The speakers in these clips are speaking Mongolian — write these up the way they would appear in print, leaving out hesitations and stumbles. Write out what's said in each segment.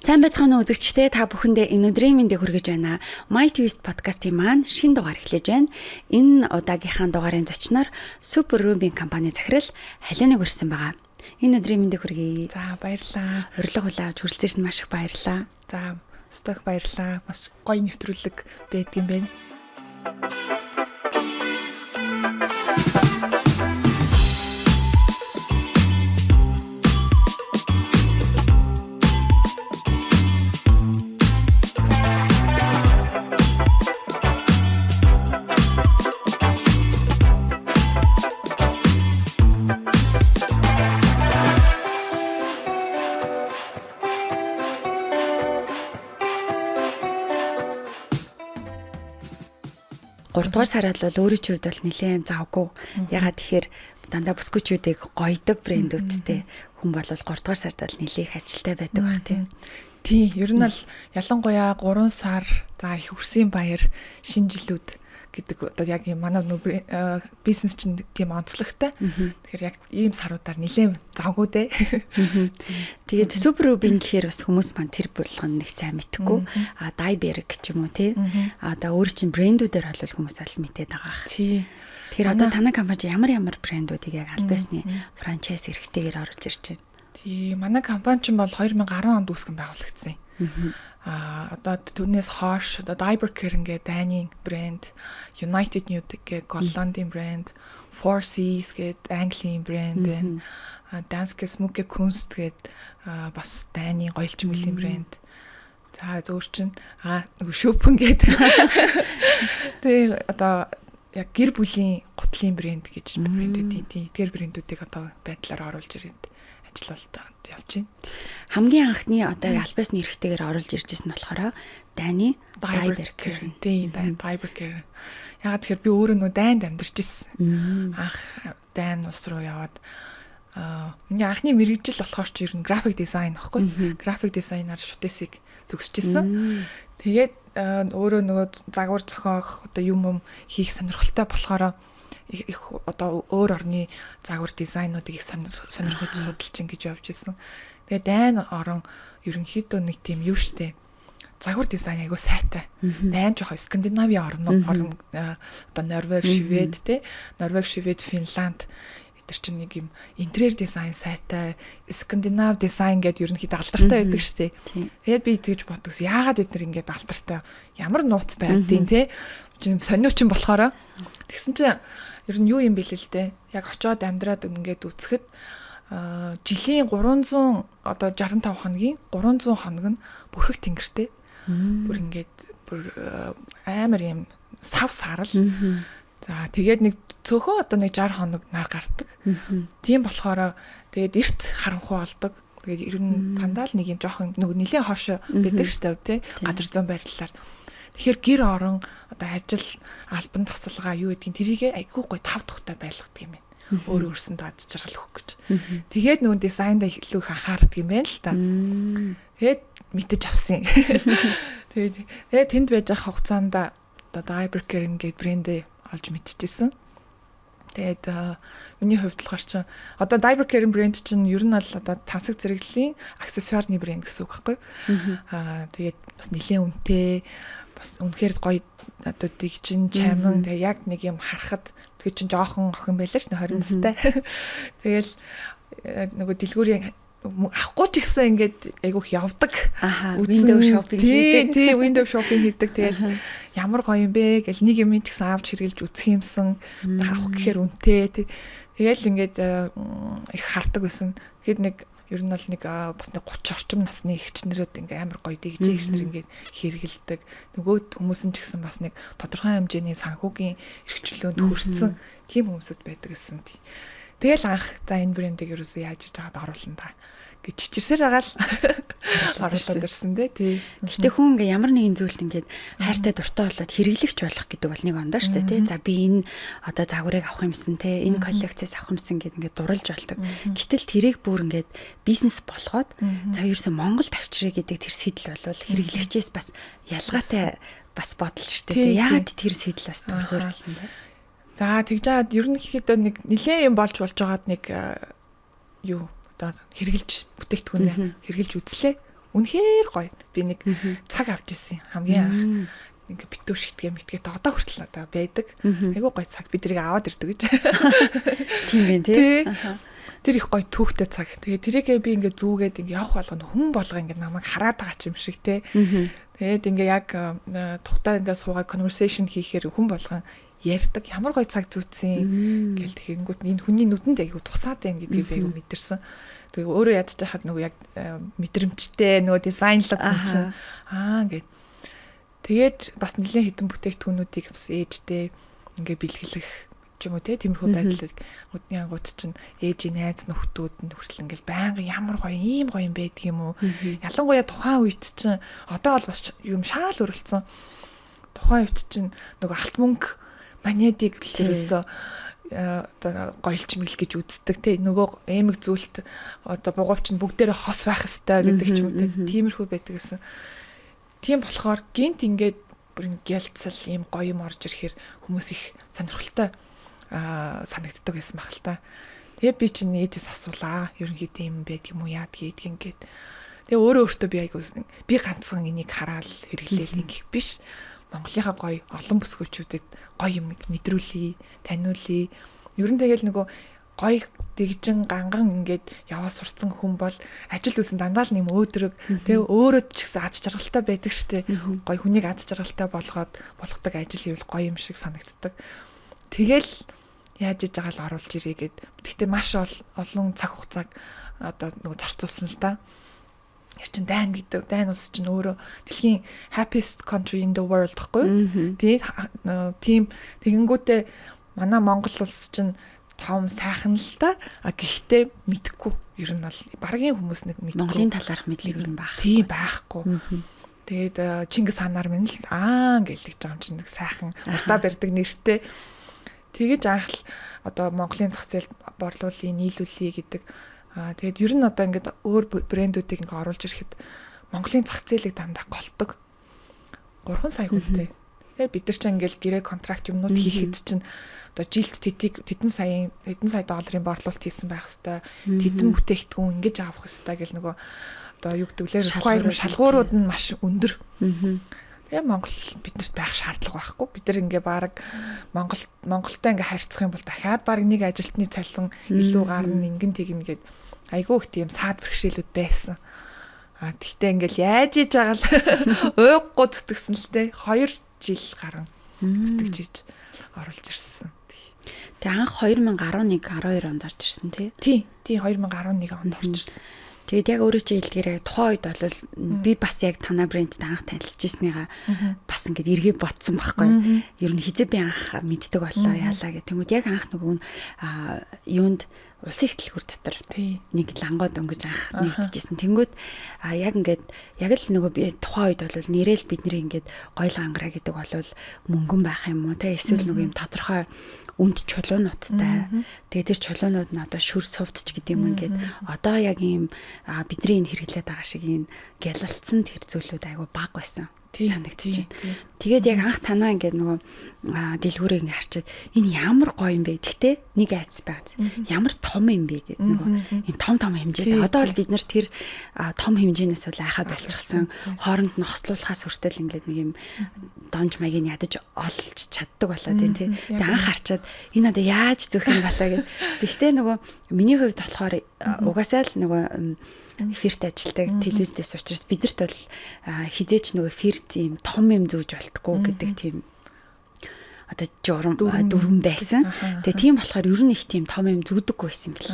Сайн байцгаана уу үзэгчдээ, та бүхэндээ энэ өдрийн мэндийг хүргэж байна. My Twist подкастын маань шинэ дугаар эхлэж байна. Энэ удаагийнхаа дугаарын зочноор Super Ruby компани захирал Халиныг өрсөн байгаа. Энэ өдрийн мэндийг хүргэе. За баярлалаа. Урилга хүлээж хүрэлцээрсэн маш их баярлалаа. За өстөх баярлалаа. Маш гоё нэвтрүүлэг байдгийм байна. Гуравдугаар сард бол өөрийн хувьд бол нэлээд завгүй. Ягаад тэгэхээр дандаа бүсгүйчүүдийг гойдог брэндүүдтэй хүн бол 3 дугаар сард бол нэлээд ажилтай байдаг байх тийм. Тий, ер нь бол ялангуяа 3 сар за их хүрсийн баяр шинэ жилүүд гэдэг одоо яг юм манай бизнес чинь тийм онцлогтой. Тэгэхээр яг ийм саруудаар нэлээд завгүй дээ. Тэгээд Super Ruby гэхээр бас хүмүүс маань тэр болгоно нэг сайн мэдхгүй. Dieberg ч юм уу тий. Одоо өөр чин брэндүүдээр бол хүмүүс аль мэдээд байгаа. Тий. Тэгэхээр одоо танай компани ямар брэндүүдийг яг аль байсны франчайз эрхтэйгээр оруулж ирж байна. Тий, манай компани чинь бол 2010 онд үүсгэн байгуулагдсан. Одоо түүнээс хойш одоо Dieberg ингээд Дайны брэнд, United Nude гэдэг Голландын брэнд, Four Seas гэдэг Английн брэнд байна. Danske Smukke Kunst гэдэг бас Дайны гоёлчин мөлийн брэнд. За зөөр чин Shoppen гэдэг. Тэгээ одоо яг гэр бүлийн гутлын брэнд гэж брэндүүд тийм. Эдгээр брэндүүдийг одоо байдлаар оруулж ирээд ажиллалт явж байна. Хамгийн анхны одоо албасны эрхтэйгээр оруулж иржсэн болохоор Дайны Dieberg. Тийм, Dieberg. Ягаад тэгэхээр би өөрөө нөгөө Дайнд амьдарч ирсэн. Анх Дайн улс руу яваад миний анхны мэргэжил болохоор ч ер нь график дизайн аахгүй. График дизайнаар шүтээсийг төгсөжсэн. Тэгээд өөрөө нөгөө загвар зохиох одоо юм хийх сонирхолтой болохоор их одоо өөр орны загвар дизайнуудыг их сонирхож судалж ингэж явж ирсэн. Тэгээ Дайн орон ерөнхийдөө нэг тийм юу штэ. Загвар дизайн айгуу сайтай. Дайн жоохон Скандинавийн орн одоо Норвег, Швед те. Норвег, Швед, Финланд эдгээр чинь нэг юм интерьер дизайн сайтай. Скандинав дизайн гэдэг ерөнхийдөө алдартай байдаг штэ. Тэгээд би тэгж бодвол яагаад эдгээр ингэж алдартай? Ямар нууц байдیں۔ Те. Сониучин болохоор тэгсэн чинь ер нь юу юм бэлээ л дээ. Яг очиод амьдраад ингээд үцхэд жилийн 300 одоо 65 хоногийн 300 хоног нь бүрхэг тэнгэртэй. Бүр ингээд амар юм сав сарал. За тэгээд нэг цөөхөө одоо нэг 60 хоног нар гардаг. Тийм болохоор тэгээд эрт харанхуй болдог. Тэгээд ер нь дандаа л нэг юм жоохон нэг нэлээд хоошо байдаг штэ тий. Газар зүүн байрлалаар. Тэгэхээр гэр орон одоо ажил албан тасалгаа юу гэдгийг тэрийг айгүй гой тав тухтай байлгадаг юм байна. Өөр өөрсөндөө ад жаргал өгөх гэж. Тэгээд нөгөө дизайнда илүү их анхаардаг юм байна л та. Тэгээд мэдэж авсан. Тэгээд тэнд байж байгаа хугацаанд одоо Dieberg ингээд брэндээ олж мэдчихсэн. Тэгээд миний хувьд болохоор чинь одоо Dieberg брэнд чинь ер нь бол одоо тансаг зэрэглэлийн аксессуарны брэнд гэсэн үг байхгүй. Тэгээд бас нэлээд үнэтэй бас үнэхээр гоё одоо дигжин чамин тэгээ яг нэг юм харахад тэгээ чин жоохон охин байлаа ш 20 настай. Тэгэл нөгөө дэлгүүрийн авахгүй ч гэсэн ингээд айгүйх явдаг. Window shopping хийдэг. Тий, window shopping хийдэг. Тэгэл ямар гоё юм бэ гэл нэг юм ч гэсэн авч хэрглэж үзэх юмсан. Авах гэхээр үнэтэй. Тэгэл ингээд их хардаг байсан. Тэгэхэд нэг ер нь бол нэг бас нэг 30 орчим насны эгчнэрүүд ингээ амар гоё дэгжээгчнэр ингээ хэрэгэлдэг. Нөгөө хүмүүс нь ч гэсэн бас нэг тодорхой хэмжээний санхүүгийн эрхчлөөнд хүрсэн тийм хүмүүсүүд байдаг гэсэн. Тэгэл анх за энэ брендийг ерөөсөө яаж хийж байгаад оруулна та гэж чичирсээр байгаа л оруулаад ирсэн тий. Гэхдээ хүн ингээ ямар нэгэн зүйлд ингээд хайртай дуртай болоод хэрэглэгч болох гэдэг бол нэг ондоо шүү дээ тий. За би энэ одоо загварыг авах юмсан тий. Энэ коллекцээс авах юмсан гэд ингээд дурлж болдог. Гэтэл тэрийг бүр ингээд бизнес болгоод за ерөөсөө Монгол тавчрыг гэдэг тэр сэтэл бол хэрэглэгчээс бас ялгаатай бас бодол шүү дээ тий. Яагаад тэр сэтэл бас төрхөөрөлсөн бэ? За тэгж жаад ерөнхийдөө нэг нэлээд юм болж байгаад нэг юу одоо хэрглэж бүтээгдэхүүнээ хэрглэж үзлээ. Үнэхээр гоё. Би нэг цаг авч ирсэн хамгийн анх. Ингээ битүү шигтгээ мэтгээд одоо хүртэл надаа байдаг. Айгуу гоё цаг би тэрийг аваад ирдэг гэж. Тийм байх тий. Тэр их гоё түүхтэй цаг. Тэгээ тэрийгээ би ингээ зүүгээд ингээ явах болгоно хүн болго ингээ намайг хараад байгаа ч юм шиг тий. Тэгээд ингээ яг тухтаа ингээ суугаад conversation хийхээр хүн болгон ярьдаг ямар гоё цаг зүүцсэн гэл тэгэнгүүт энэ хүний нүдэнд айгу тусаад байна гэдгийг би айгу мэдэрсэн. Тэгээ өөрөө ядж байхад нөгөө яг мэдрэмжтэй нөгөө дизайнлог хүн чинь гэд. Тэгээд бас нэлээд хэдэн бүтээгдэхүүнүүдийг бас ээжтэй ингээ бэлгэлэх ч юм уу тиймэрхүү байдлыг өдний ангууд чинь ээжийн найз нөхдүүд хүртэл ингээл байнга ямар гоё ийм гоё юм байдаг юм уу. Ялангуяа тухайн үед чинь одоо бол бас юм шаал өрөлдсөн. Тухайн үед чинь нөгөө алт мөнгө манедиг тэрөөсөө одоо гоёлч мэл гэж үздэг те нөгөө эмэг зүйлт одоо бугуйч нь бүгдээрээ хос байх ёстой гэдэг ч юм уу те тиймэрхүү байдаг гэсэн. Тийм болохоор гинт ингээд бүр гялцал ийм гоё юм орж ирэхээр хүмүүс их сонирхолтой санагддаг байсан баг л та. Тэгээ би чинь ээжээс асуулаа. Ерөнхийдөө юм байдаг юм уу яад гэдэг ингээд. Тэгээ өөртөө би айгуу би ганцхан энийг хараад хэрэглээл ингэх биш. Монголынхаа гоё олон бүсгүйчүүдэд гоё юм мэдрүүлээ, таниулъя. Ер нь тэгэл нөгөө гоё дэгжин ганган ингээд яваа сурцсан хүн бол ажил үсэн дандаа л нэм өөдрөг. Тэгээ өөрөө ч гэсэн аз жаргалтай байдаг штэ. Гоё хүнийг аз жаргалтай болгодог ажил хийвэл гоё юм шиг санагддаг. Тэгэл яаж иж байгаа л оруулж ирээ гэд. Гэхдээ маш олон цаг хугацааг одоо нөгөө зарцуулсан л да. Яа чин дайн гэдэг дайн улс чинь өөрөө дэлхийн happiest country in the world гэхгүй. Тэгээд тийм тэгэнгүүтээ манай Монгол улс чинь том сайхан л да. Гэхдээ мэдхгүй ер нь бол багийн хүмүүс нэг мэдхгүй. Монголын талаарх мэдлэг ер нь байх. Тийм байхгүй. Тэгээд Чингис ханаар минь л гэлдэж байгаа юм чинь нэг сайхан урдаа барьдаг нэртэй. Тэгэж анх л одоо Монголын зах зээл борлуулъя, нийлүүлъя гэдэг. Тэгээд ер нь одоо ингээд өөр брэндүүдийг ингээд оруулж ирэхэд Монголын зах зээлийг дандаа голдог. 3 сая хүнтэй. Тэгээд бид нар ч ингээд гэрээ контракт юмнууд хийхэд чинь одоо жилд тэдэн сая долларын борлуулалт хийсэн байх хэвээр. Тэдэн бүтээгдэхүүн ингэж авах хэвээр гэл нөгөө одоо юу гэдэг лээ шалгуурууд нь маш өндөр. Тэгээ Монгол биднэрт байх шаардлага байхгүй. Бид нар ингээ баг Монголтой ингээ харьцах юм бол дахиад баг нэг ажилтны цалин илүү гарна ингэн тэгнэ гэд айгүй их тийм саад бэрхшээлүүд байсан. Тэгтээ ингээл яаж иж байгаа л уйггүй зүтгэсэн л те 2 жил гарan зүтгэж оруулж ирсэн. Тэгээ анх 2011 12 онд орж ирсэн тий. Тий 2011 онд орж ирсэн. Тэгээд яг өөрөө чи хэлдгээрээ тухайн үед бол би бас яг танай брэндтэй анх танилцчихснийгаа бас ингээд эргээ ботсон байхгүй. Ер нь хизээ би анх мэддэг боллоо яалаа гэх. Тэнгүүд яг анх нөгөө юунд улсын их дэлгүүр дотор нэг лангууд өнгөж анх нэгдэжсэн. Тэнгүүд яг ингээд яг л нөгөө би тухайн үед бол нэрэл бидний ингээд гоёл гангараа гэдэг бол мөнгөн байх юм уу те эсвэл нөгөө юм тодорхой үнд чулуунуудтай. Тэгээд тэр чулуунууд нь одоо шүр сувдч гэдэг юм ингээд одоо яг ийм бидний энэ хэрэглээд байгаа шиг энэ гялалцсан тэр зүйлүүд айгу баг байсан. Санагдчих. Тэгээд яг анх танаа ингээд нөгөө дэлгүүрээ ингээд харчаад энэ ямар гоё юм бэ? Гэхдээ нэг айц байгааз. Ямар том юм бэ гэдэг нөгөө энэ том хэмжээтэй. Одоо бол бид нар тэр том хэмжээнээс бол айхаа болчихсон. Хооронд нь хослуулахаас хүртэл ингээд нэг юм донж маягийг ядаж олж чаддаг болоод байна тий. Тэгээд анх харчаад энэ одоо яаж зөөх юм болоо гэд. Гэхдээ нөгөө миний хувьд болохоор угаасаа л нөгөө эфирт ажилдаг телевизээс учраас бидэрт бол хизээч нөгөө эфирт ийм том юм зүүж болтгоо гэдэг тийм одоо дөрвөн байсан. Тэгээ тийм болохоор ер нь их тийм том юм зүгдэггүй байсан бэл.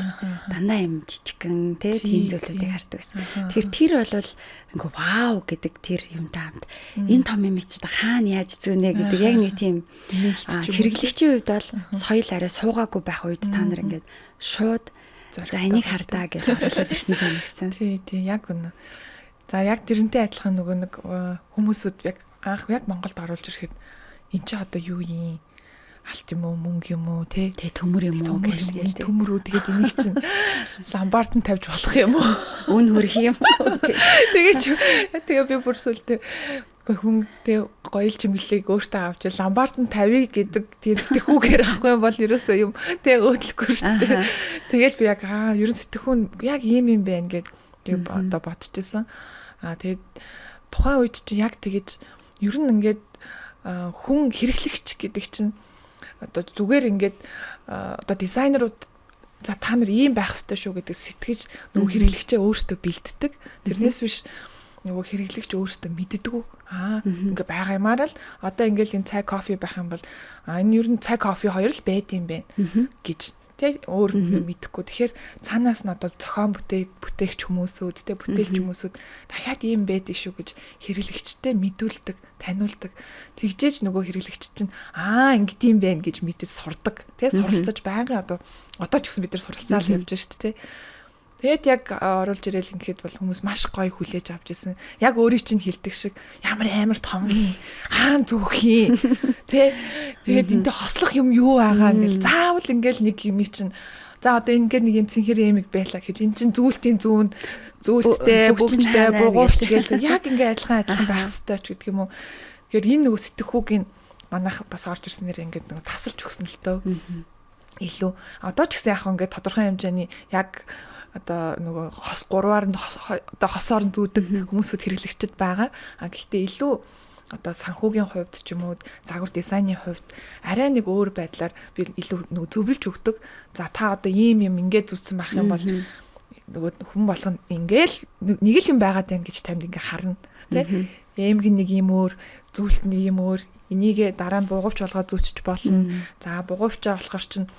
Дандаа юм жижигхэн тийм зүйлүүдийг хардаг байсан. Тэгэхээр тэр бол ингээ вау гэдэг тэр юмтай хамт энэ том юм чи хаана яаж зүүнэ гэдэг яг нэг тийм хэрэглэгчийн хувьд бол соёл арай суугаагүй байх үед та нар ингээд шууд За энийг хардаа гэж оруулаад ирсэн санагдсан. Тий, яг үнэ. За яг тэрнтэй адилхан нөгөө нэг хүмүүсүүд яг анх яг Монголд оруулж ирэхэд эн чи одоо юу юм? Алт юм уу, мөнгө юм уу, тий төмөр юм уу гэх төмөрөө тэгээд энийг чинь ламбард нь тавьж болох юм уу? Үн хөрөх юм уу? Тэгээ би бүрсэлтэй хүн тэг гоёл чимэглэлийг өөртөө авч ламбард нь тавья гэдэг тийм сэтгэхүүгээр авахгүй бол ерөөсөө юм тэг өөдлөхгүй шүү дээ. Тэгээд би яг ерөн сэтгэхүүн яг ийм юм байна гэд одоо бодчихсон. Тэгээд тухайн үед чи яг тэгэж ер нь ингээд хүн хэрэглэгч гэдэг чинь одоо зүгээр ингээд одоо дизайнерууд за та нар ийм байх ёстой шүү гэдэг сэтгэж нөгөө хэрэглэгчээ өөртөө бэлддэг. Тэрнээс биш нөгөө хэрэглэгч өөртөө мэддэггүй. Ингээ байгаа юмараа л одоо ингээл энэ цай кофе байх юм бол энэ ер нь цай кофе хоёр л байд юм байна гэж тэг өөр мэдэхгүй. Тэгэхээр цаанаас нь одоо зохион бүтээгч хүмүүсүүд тэг бүтээлч хүмүүсүүд дахиад ийм байдаг шүү гэж хэрэглэгчтэй мэдүүлдэг, таниулдаг. Тэгжээж нөгөө хэрэглэгч чинь ингэт юм байна гэж мэдээд сурдаг. Тэг суралцаж байнгын одоо ч гэсэн бид нар суралцаал явж шүү дээ. Тэгэд яг оруулж ирээл ингээд бол хүмүүс маш гоё хүлээж авч ирсэн. Яг өөрийн чинь хилдэг шиг ямар амар том юм. Хаан зүөх юм. Тэгээд эндээ хослох юм юу байгаа гэл заавал ингээл нэг юм чинь за одоо ингээд нэг юм цэнхэр эмиг байлаа гэж эн чинь зүйлтийн зүүн зүйлттэй бүгдтэй бугуурч гээл яг ингээд адилхан байх хэрэгтэй ч гэдэг юм уу. Тэгэхээр энэ нөгөө сэтгэхүүгийн манайх бас орж ирснээр ингээд нөгөө тасалж өгсөн л төө. Илүү одоо ч гэсэн яг ингээд тодорхой хэмжээний яг одоо нөгөө хос гурваар нь одоо хосоор нь зүүдэг хүмүүсүүд хэрэглэгчд байгаа. Гэхдээ илүү одоо санхүүгийн хувьд ч юм уу загвар дизайны хувьд арай нэг өөр байдлаар би илүү нөгөө зөвлөж өгдөг. За та одоо ийм юм ингээд зүтсэн байх юм бол нөгөө хүн болгоно ингээл нэг л юм байгаад байна гэж танд ингээ харна. Тэ? Эмгэн нэг юм өөр, зүйлт нэг юм өөр. Энийгээ дараа нь бугуувч болгоод зүүчих болно. За бугуувчаа болохоор чинь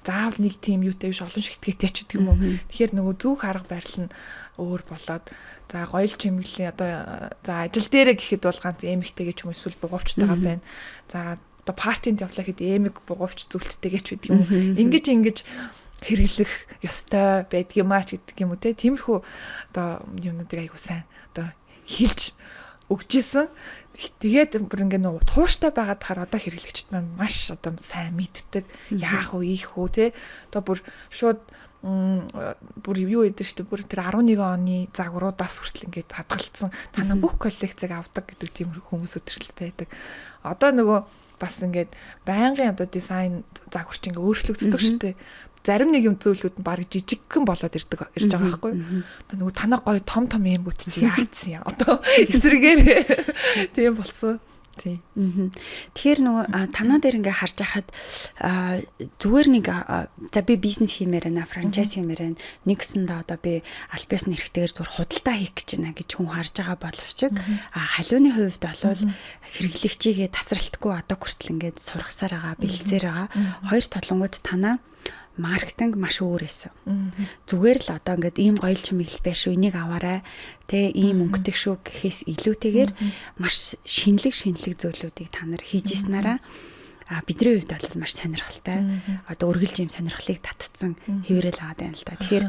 заавал нэг тийм юутай биш олон шигтгээтэй ч гэдэг юм уу. Тэгэхээр нөгөө зүг арга барил нь өөр болоод за гоёл чимэглэлийн одоо за ажил дээрээ гэхэд бол ганц эмэгтэйгээ ч юм уу эсвэл бугуувчтайгаа байна. За одоо партинд явлаа гэхэд эмэг бугуувч зүйлттэйгээ ч гэдэг юм уу. Ингэж хэрэглэх ёстой байдаг юм аа ч гэдэг юм уу те. Тиймэрхүү одоо юмнуудыг айгуу сайн одоо хилж өгчээсэн. Тэгээд бүр ингээ нөө тууштай байгаад хаар одоо хэрэглэгчд маань маш одоо сайн мэддэг яах вэ ийх үү те одоо бүр шууд бүр юу гэдэг чинь бүр тэр 11 оны загваруудаас хүртэл ингээ хадгалсан танаа бүх коллекцийг авдаг гэдэг тийм хүмүүс өдөртөл байдаг. Одоо нөгөө бас ингээд байнгын одоо дизайн загварч ингээ өөрчлөгддөг шүү дээ. Зарим нэг юм зүйлүүд нь баг жижигхэн болоод ирж байгаа байхгүй. Одоо нөгөө танаа гоё том юм бүт чи яатсан яа. Одоо эсрэгээр тийм болсон. Тийм. Тэгэхээр нөгөө танаа дээр ингээ харж байхад зүгээр нэг за би бизнес хиймээр байна, франчайз хиймээр байна. Нэгсэндээ одоо би аль биесны хэрэгтэйгээр зүгээр худалдаа хийх гэж байна гэж хүн харж байгаа боловч халууны хувьд бол хэрэглэгчийгээ тасралтгүй одоо хүртэл ингээд сургасаар байгаа, бэлцээр байгаа. Хоёр толонгууд танаа маркетинг маш өөр байсан. Зүгээр л одоо ингээд ийм гоёл чимэглэл байх шүү, энийг аваарай. Тэ ийм өнгөтэй шүү гэхээс илүүтэйгээр маш шинэлэг зүйлүүдийг та нар хийж ийснараа бидний хувьд бол маш сонирхолтой. Одоо үргэлж ийм сонирхлыг татцсан хэврэл аваад байна л да. Тэгэхээр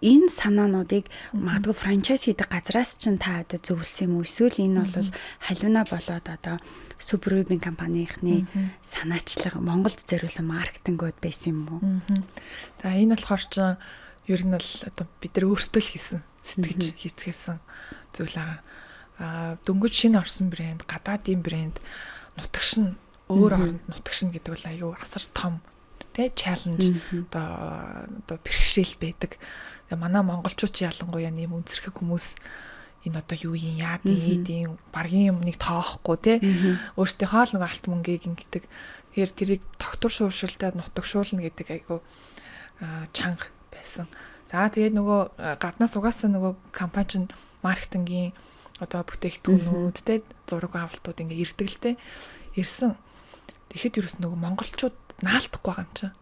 энэ санаануудыг магадгүй франчайз хийдэг газраас ч та одоо зөвлөсөн юм уу? Эсвэл энэ бол халиуна болоод одоо Супер Рубин компанийнхны санаачлага Монголд зориулсан маркетингуд байсан юм уу? За энэ болохоор ч ер нь бол одоо бид нар өөрсдөө л хийсэн, сэтгэж хийцгээсэн зүйл байгаа. Дөнгөж шинэ орсон брэнд, гадаадын брэнд, нутагш нь өөр оронд нутагш нь гэдэг бол аюу асар том тэ чаленж одоо бэрхшээл байдаг. Манай монголчууд ялангуяа нэм үнсэрхэг хүмүүс энэ одоо юу юм яад ийдийн баргийн юмныг тоохгүй те өөртөө хоол нэг алт мөнгийг ингэдэг. Тэгэхээр тэрийг тогтвор шууршилтад нутагшуулна гэдэг айгу чанга байсан. За тэгээд нөгөө гаднаас угаасаа нөгөө компани чинь маркетингийн одоо бүтээгдэхүүнүүд те зураг авалтууд ингээ ирдэг л те ирсэн. Тэгэхэд ерөөс нөгөө монголчууд наалтахгүй байгаа юм чинь.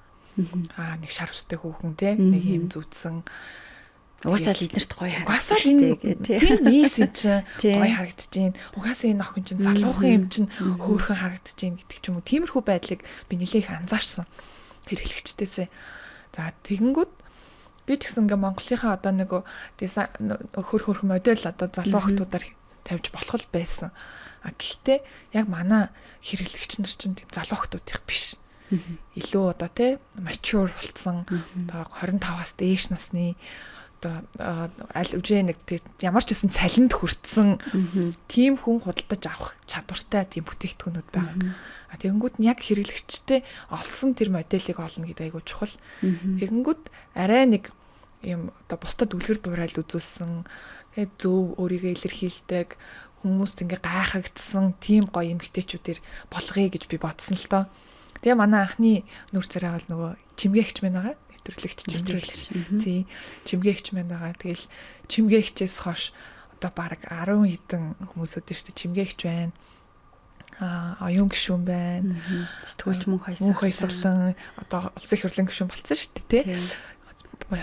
Нэг шар устай хүүхэн те нэг юм зүтсэн угаасаа л эднэрт гоё харагдаж штэ гэх тийм нийс юм чинь гоё харагдаж байна. Угаасаа энэ охин чинь залуухан юм чинь хөөрхөн харагдаж байна гэдэг ч юм уу. Тиймэрхүү байдлыг би нэлээх анзаарсан хэрэглэгчдээсээ. За тэгэнгүүт би ч гэсэн ингээ Монголынхаа одоо нэг дизайн хөрх модель одоо залуу охтуудаар тавьж болох л байсан. Гэхдээ яг манай хэрэглэгч нар чинь тийм залуу охтуудих биш. Илүү одоо тий mature болсон одоо 25-аас дээш насны одоо аль үжээ нэг ямар ч гэсэн цалинд хүрсэн тийм хүн худалдаж авах чадвартай тийм бүтээгдэхүүнүүд байгаа. Тэгэнгүүт нь яг хэрэглэгчтэй олсон тэр моделийг олно гэдэг айгуу чухал. Тэгэнгүүт арай нэг юм одоо бусдад үлгэр дуурайл үзүүлсэн зөв өөрийгөө илэрхийлдэг хүмүүст ингээ гайхагдсан тийм гоё эмэгтэйчүүдээр болгоё гэж би бодсон л доо. Тэгээ манай анхны нүүр царай бол нөгөө чимгээгч мэн байгаа. Нэвтрүүлэгч. Тий. Чимгээгч мэн байгаа. Тэгэл чимгээгчээс хойш одоо баг 10 хэдэн хүмүүсүүд дээ шүү дээ. Чимгээгч байна. Оюун гишүүн байна. Сэтгүүлч мөнх баясгалан одоо улсын их хурлын гишүүн болсон шүү дээ, тий.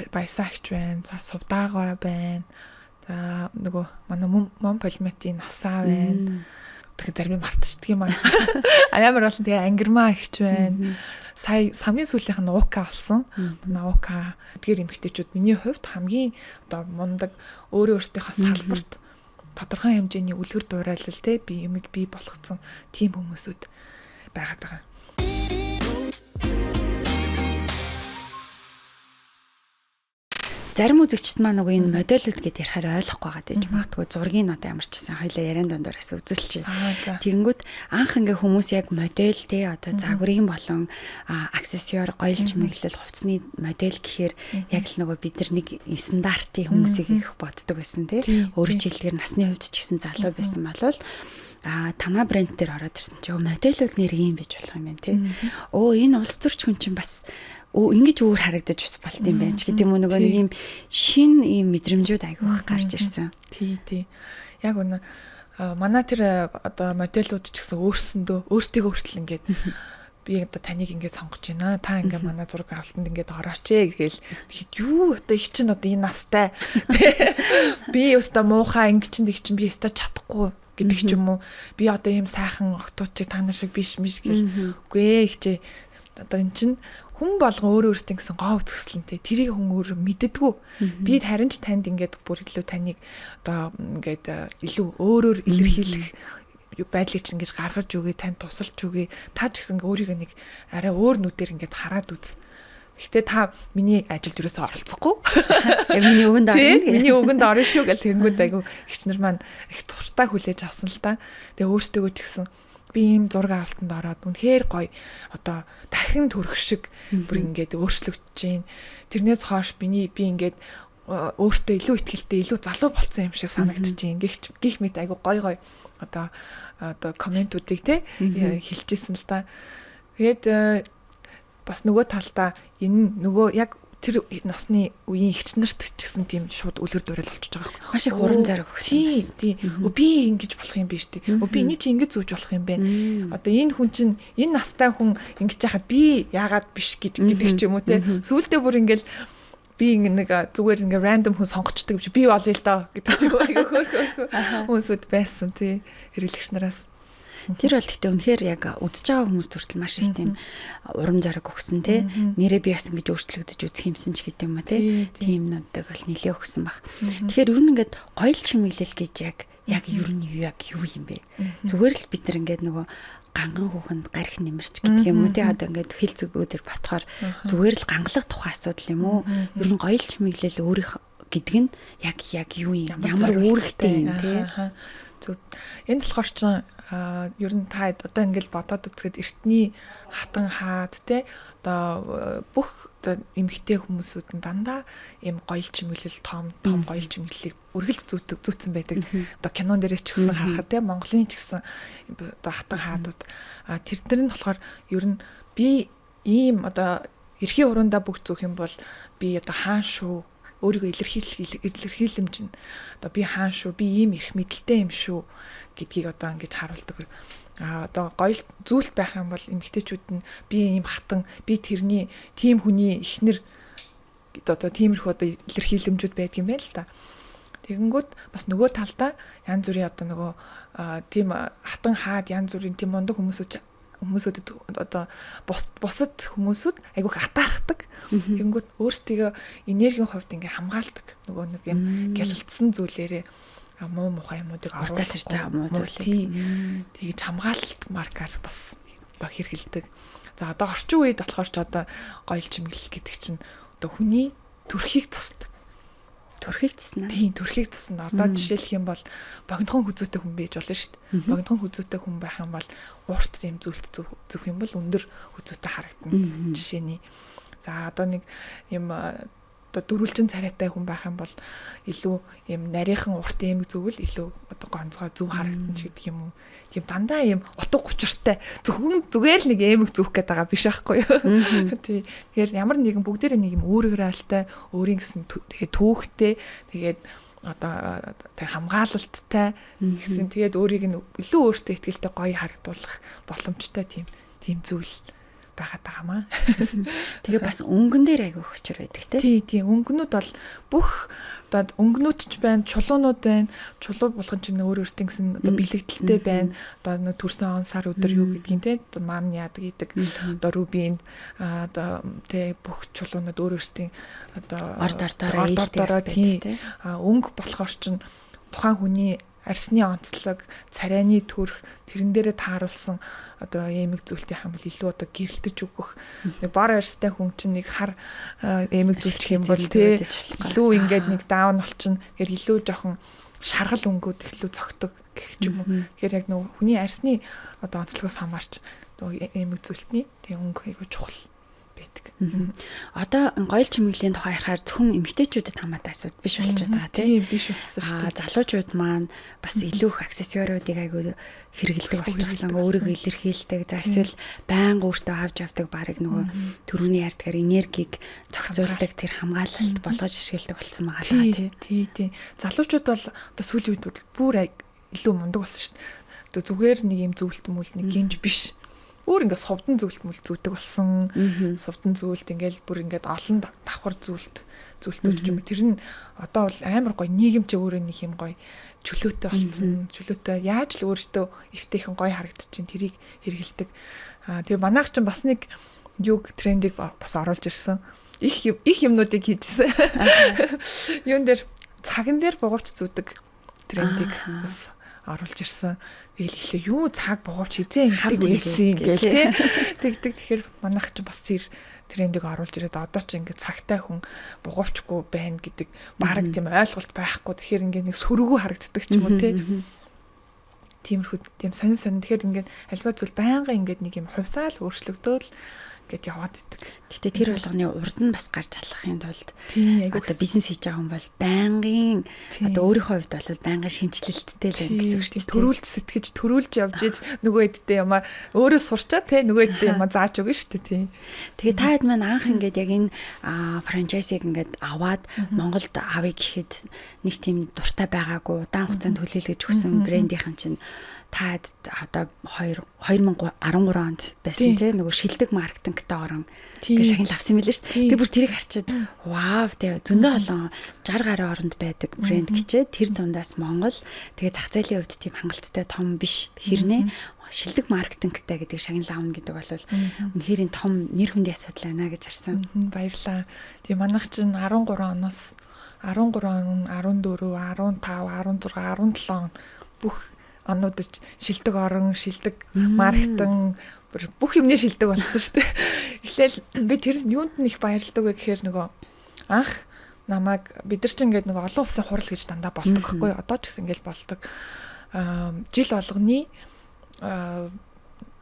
Баясаагч байна. За сувдаагаа байна. За нөгөө манай мон полиматын насаа байна. Тэгэхээр зарим мартчихдаг юм аа. Амар болон тэгээ ангирмаа ихч байна. Сая хамгийн сүүлийнх нь уука болсон. Манай уука эдгээр эмэгтэйчүүд миний хувьд хамгийн одоо мундаг өөрийнхөө салбарт тодорхой хэмжээний үлгэр дуурайлал те би юмыг бий болгоцсон тийм хүмүүсүүд байгаад байгаа. Зарим үзэгчд маань нөгөө энэ модельүүд гэдээ ярихаар ойлгохгүй байгаа гэж магадгүй зургийг одоо ямар ч гэсэн хоёлаа яриан дондор гэсэн үзүүлчих. Тэгэнгүүт анх ингээ хүмүүс яг модель те одоо загварын болон аксессуар гоёл чимэглэл хувцсны модель гэхээр яг л нөгөө бид нар нэг стандартын хүмүүсийг их боддог байсан те. Өөрөөр хэлбэл насны хувьд ч гэсэн залуу байсан болвол танаа брэнд дээр ороод ирсэн чинь модельүүд нэр ийм байж болох юм байна те. Энэ улс төрч хүн чинь бас ингэж өөр харагдаж ус болт юм байна ч гэдэг юм уу нөгөө нэг юм шин ийм мэдрэмжүүд айгүйх гарч ирсэн. Тий. Яг үнэ манай тэр одоо модельүүд ч гэсэн өөртөө хүртэл ингээд би одоо таныг ингээд сонгож байна. Та ингээд манай зураг авалтанд ингээд орооч гэгээл юу одоо их чинь одоо энэ настай би өстө муухай ингэ чинь тэг чинь би өстө чадахгүй гэдэг ч юм уу. Би одоо ийм сайхан октоочиг та нар шиг биш гэл. Үгүй ээ ихчээ одоо эн чинь хүн болгон өөртөө гэсэн гоо үзэсгэлэнтэй тэрийг хүн өөр мэддэггүй. Би харин ч танд ингээд бүр илүү таныг одоо ингээд илүү өөрөөр илэрхийлэх байдлыг чинь ингэж гаргаж өгье, танд тусалж өгье. Та ч гэсэн өөрийгөө нэг арай өөр нүдээр ингээд хараад үз. Гэхдээ та миний ажилд юусоо оролцохгүй. Миний өгөнд орно. Миний өгөнд орно шүү гэл тэнгүүд айгу ихчнэр маань их туртаа хүлээж авсан л да. Тэгээ өөртөө ч гэсэн би ийм зураг авалтанд ороод үнэхээр гоё одоо дахин төрөх шиг бүр ингээд өөрчлөгдөж जैन. Тэрнээс хойш би ингээд өөртөө илүү ихтэй илүү залуу болсон юм шиг санагдаж байна. Гих мэт айгу гоё одоо комментүүдийг те хэлчихсэн л да. Тэгээд бас нөгөө талдаа энэ нөгөө яг тэр насны үеийн ихч нарт ч гэсэн тийм шууд үлгэр дуурайл болчихж байгаа юм. Маш их уран зориг өгсөн. Тий. Би ингэж болох юм биш тий. Би энийг чи ингэж зүүж болох юм бэ? Одоо энэ хүн чинь энэ настай хүн ингэж яхад би яагаад биш гэдэг ч юм уу тий. Сүүлдээ бүр ингээл би нэг зүгээр ингээ рандом хүн сонгочдөг юм чи би болъё л доо гэдэг ч юм айгүй хөөрхөө хүмүүсүүд байсан тий. Хэрэглэгч нараас. Тэр бол гэхдээ үнэхээр яг үзэж байгаа хүмүүс хүртэл маш их тийм урам зориг өгсөн те. Нэрээ би бас ингэж өөрчлөгдөж үзэх юмсан ч гэдэг юм а те. Тийм нүддэг бол нэлээ өгсөн баг. Тэгэхээр ер нь ингээд гоёл чимэглэл гэж яг ер нь юу юм бэ? Зүгээр л бид нар ингээд нөгөө ганган хүүхэнд гарих нэмэрч гэдэг юм уу те. Одоо ингээд хэл зүгүүдээр ботхоор зүгээр л гангалах тухай асуудал юм уу? Ер нь гоёл чимэглэл өөрийнх гэдэг нь яг юу юм? Ямар үүрэгтэй юм те. Зөв. Энэ болохоор ч ер нь та одоо ингээл бодоод үзэхэд эртний хатан хаад те одоо бүх одоо эмэгтэй хүмүүсүүд нь дандаа ийм гоёл чимэглэл том гоёл чимэглэлийг үргэлж зүүцсэн байдаг. Одоо кинон дээрээс ч гэсэн харахад те Монголын ч гэсэн одоо хатан хаадууд тэр нь болохоор ер нь би ийм одоо эрхийн урундаа бүх зүүх юм бол би одоо хаан шүү өөрийгөө илэрхийлэмж нь одоо би хаан шүү би ийм их мэдлэлтэй юм шүү гэдгийг одоо ингэж харуулдаг. Одоо гоёл зүйлт байх юм бол эмэгтэйчүүд нь би ийм хатан би тэрний тийм хүний ихнэр одоо тиймэрхүү одоо илэрхийлэмжүүд байдаг юм байна л да. Тэгэнгүүт бас нөгөө талдаа янз бүрийн одоо нөгөө тийм хатан хаад янз бүрийн тийм мундаг хүмүүсүүд хүмүүсүүдэд одоо бусад хүмүүсүүд айгүйх атаархдаг. Тэгэнгүүт өөрсдөө энергийн хувьд ингээ хамгаалдаг. Нөгөө нэг юм гялалцсан зүйлээрээ муу мухай юмнуудыг оруулж байгаа муу зүйлийг тэгж хамгаалалт маркаар бас одоо хэрэгэлдэг. За одоо орчин үед болохоор ч одоо гоёл чимэглэл гэдэг чинь одоо хүний төрхийг засдаг. Төрхийг заснаа. Тийм, төрхийг засна. Одоо жишээлх юм бол богинохон хүзүүтэй хүн байж болно шүү дээ. Богинохон хүзүүтэй хүн байх юм бол уурт юм зүйлт зөвх юм бол өндөр хүзүүтэй харагдана. Жишээний. За одоо нэг юм одоо дөрвөлжин царайтай хүн байх юм бол илүү юм нарийнхан урт эмэг зүгэл илүү одоо гонцгой зөв харагдана ч гэдэг юм уу. Тийм дандаа юм утга учиртай зүгээр л нэг эмэг зүөх гээд байгаа биш аахгүй юу. Тийм. Тэгэхээр ямар нэгэн бүгдээрээ нэг юм өөрөөр альтай, өөрийн гэсэн тэгээд түүхтэй, тэгээд одоо хамгаалалттай гэсэн тэгээд өөрийг нь илүү өөртөө ихтэй гоё харагдуулах боломжтой тийм зүйл байгаад байгаамаа. Тэгээ бас өнгөн дээр айгүй хөчөр байдаг тийм өнгөнүүд бол бүх одоо өнгөнүүд ч байна, чулуунууд байна. Чулуу болгон ч өөр өөртөө гэсэн одоо бэлэгдэлтэй байна. Одоо нэг төрсөн он сар өдөр юу гэдгийг те одоо ман яадаг гэдэг. Одоо рубин одоо те бүх чулуунууд өөр өөртөө одоо ордороо тийм өнгө болохоор ч тухайн хүний арсны онцлог, царайны төрх тэрэн дээрээ тааруулсан одоо эмэг зүйлтэй хам бол илүү одоо гэрэлтэж өгөх. Нэг бор арстай хүн чинь нэг хар эмэг зүйлчих юм бол тий илүү ингээд нэг даун болчихно. Тэгэхээр илүү жоохон шаргал өнгөд илүү зөгтөг гэх юм уу. Тэгэхээр яг нөө хүний арсны одоо онцлогоос хамаарч эмэг зүйлтний тэг өнгө айгуу чухал байдаг. Одоо гоёл чимэглэлийн тухай ярихаар зөвхөн эмэгтэйчүүдэд хамаатай асуудал биш болж байгаа тийм биш болсон шүү дээ. Залуучууд маань бас илүү их аксессуаруудыг айгүй хэрэгэлдэг болчихсон. Өөрийгөө илэрхийлдэг. За эсвэл байнга өөртөө авч явдаг барыг нөгөө төрөүний ярьдгаар энергийг зохицуулдаг тэр хамгаалалт болгож ашигладаг болсон байгаа тий. Залуучууд бол одоо сүүлийн үед бүр илүү мундаг болсон шүү дээ. Одоо зүгээр нэг юм зөвлөлтмөл нэг гинж биш. Өөр ингээд сувдан зүйлтмэл зүүдэг болсон. Сувдан зүйлт ингээд бүр ингээд олон давхар зүйлтүүд юм. Тэр нь одоо бол амар гоё нийгэмч өөрөө нэг юм гоё чөлөөтэй болсон. Чөлөөтэй яаж л өөртөө эвтэйхэн гоё харагдчихин тэрийг хэрэгэлдэг. Тэгээ манайх ч бас нэг юг трендийг бас оруулж ирсэн. Их юмнуудыг хийжсэн. Юун дээр цаган дээр бугууч зүүдэг трендийг бас оруулж ирсэн. Тэгэл ихлэ юу цаг боговч хизээ ингэдэг байсан ингээл тий. Тэгдэг. Тэгэхээр манайх ч бас тэр трендийг оруулж ирээд одоо ч ингэ цагтай хүн боговчгүй байна гэдэг баг тийм ойлголт байхгүй. Тэгэхээр ингэ нэг сөргөө харагддаг ч юм уу тий. Тиймэрхүү тийм сонин. Тэгэхээр ингэ альва зүйл байнга ингэ нэг юм хувьсаал өөрчлөгдөөл гэд яваад идэг. Гэхдээ тэр болгоны урд нь бас гарч алхахын тулд одоо бизнес хийж байгаа хүн бол байнгын одоо өөрийнхөө хувьд бол байнгын шинжилэлттэй л байна гэсэн үг шүү дээ. Төрүүлж сэтгэж төрүүлж явж иж нөгөө хэдтэй юмаа өөрөө сурчаад те нөгөө хэдтэй юмаа зааж өгнө шүү дээ тий. Тэгээ та хэд маань анх ингээд яг энэ франчайзыг ингээд аваад Монголд авъя гэхэд нэг тийм дуртай байгаагүй удаан хугацаанд хүлээлгэж өгсөн брендийнхэн чинь та одоо 2013 онд байсан тийм нөгөө шилдэг маркетингтэй орон гэж шагнал авсан мэлээ шүү дээ. Тэгээ бүр тэрийг харчаад вау тийм зөндөө олон 60 гаруй оронд байдаг брэнд гэчээ тэр дундаас Монгол тэгээ зах зээлийн хувьд тийм хангалттай том биш хэрнээ шилдэг маркетингтэй гэдэг шагнал авна гэдэг бол үнэхээр том нэр хүндийн асуудал байна гэж харсан. Баярлалаа. Тэгээ манайх чинь 13 оноос 13 он 14 15 16 17 бүх онуудад шилдэг орон, шилдэг маркетинг бүх юмний шилдэг болсон шүү дээ. Эхлээл би тэр юунд нь их баярлдаг вэ гэхээр нөгөө анх намайг бид нар ч ингээд нөгөө олон улсын хурал гэж дандаа болдог байхгүй юу? Одоо ч гэсэн ингээд болдог. Жил болгоны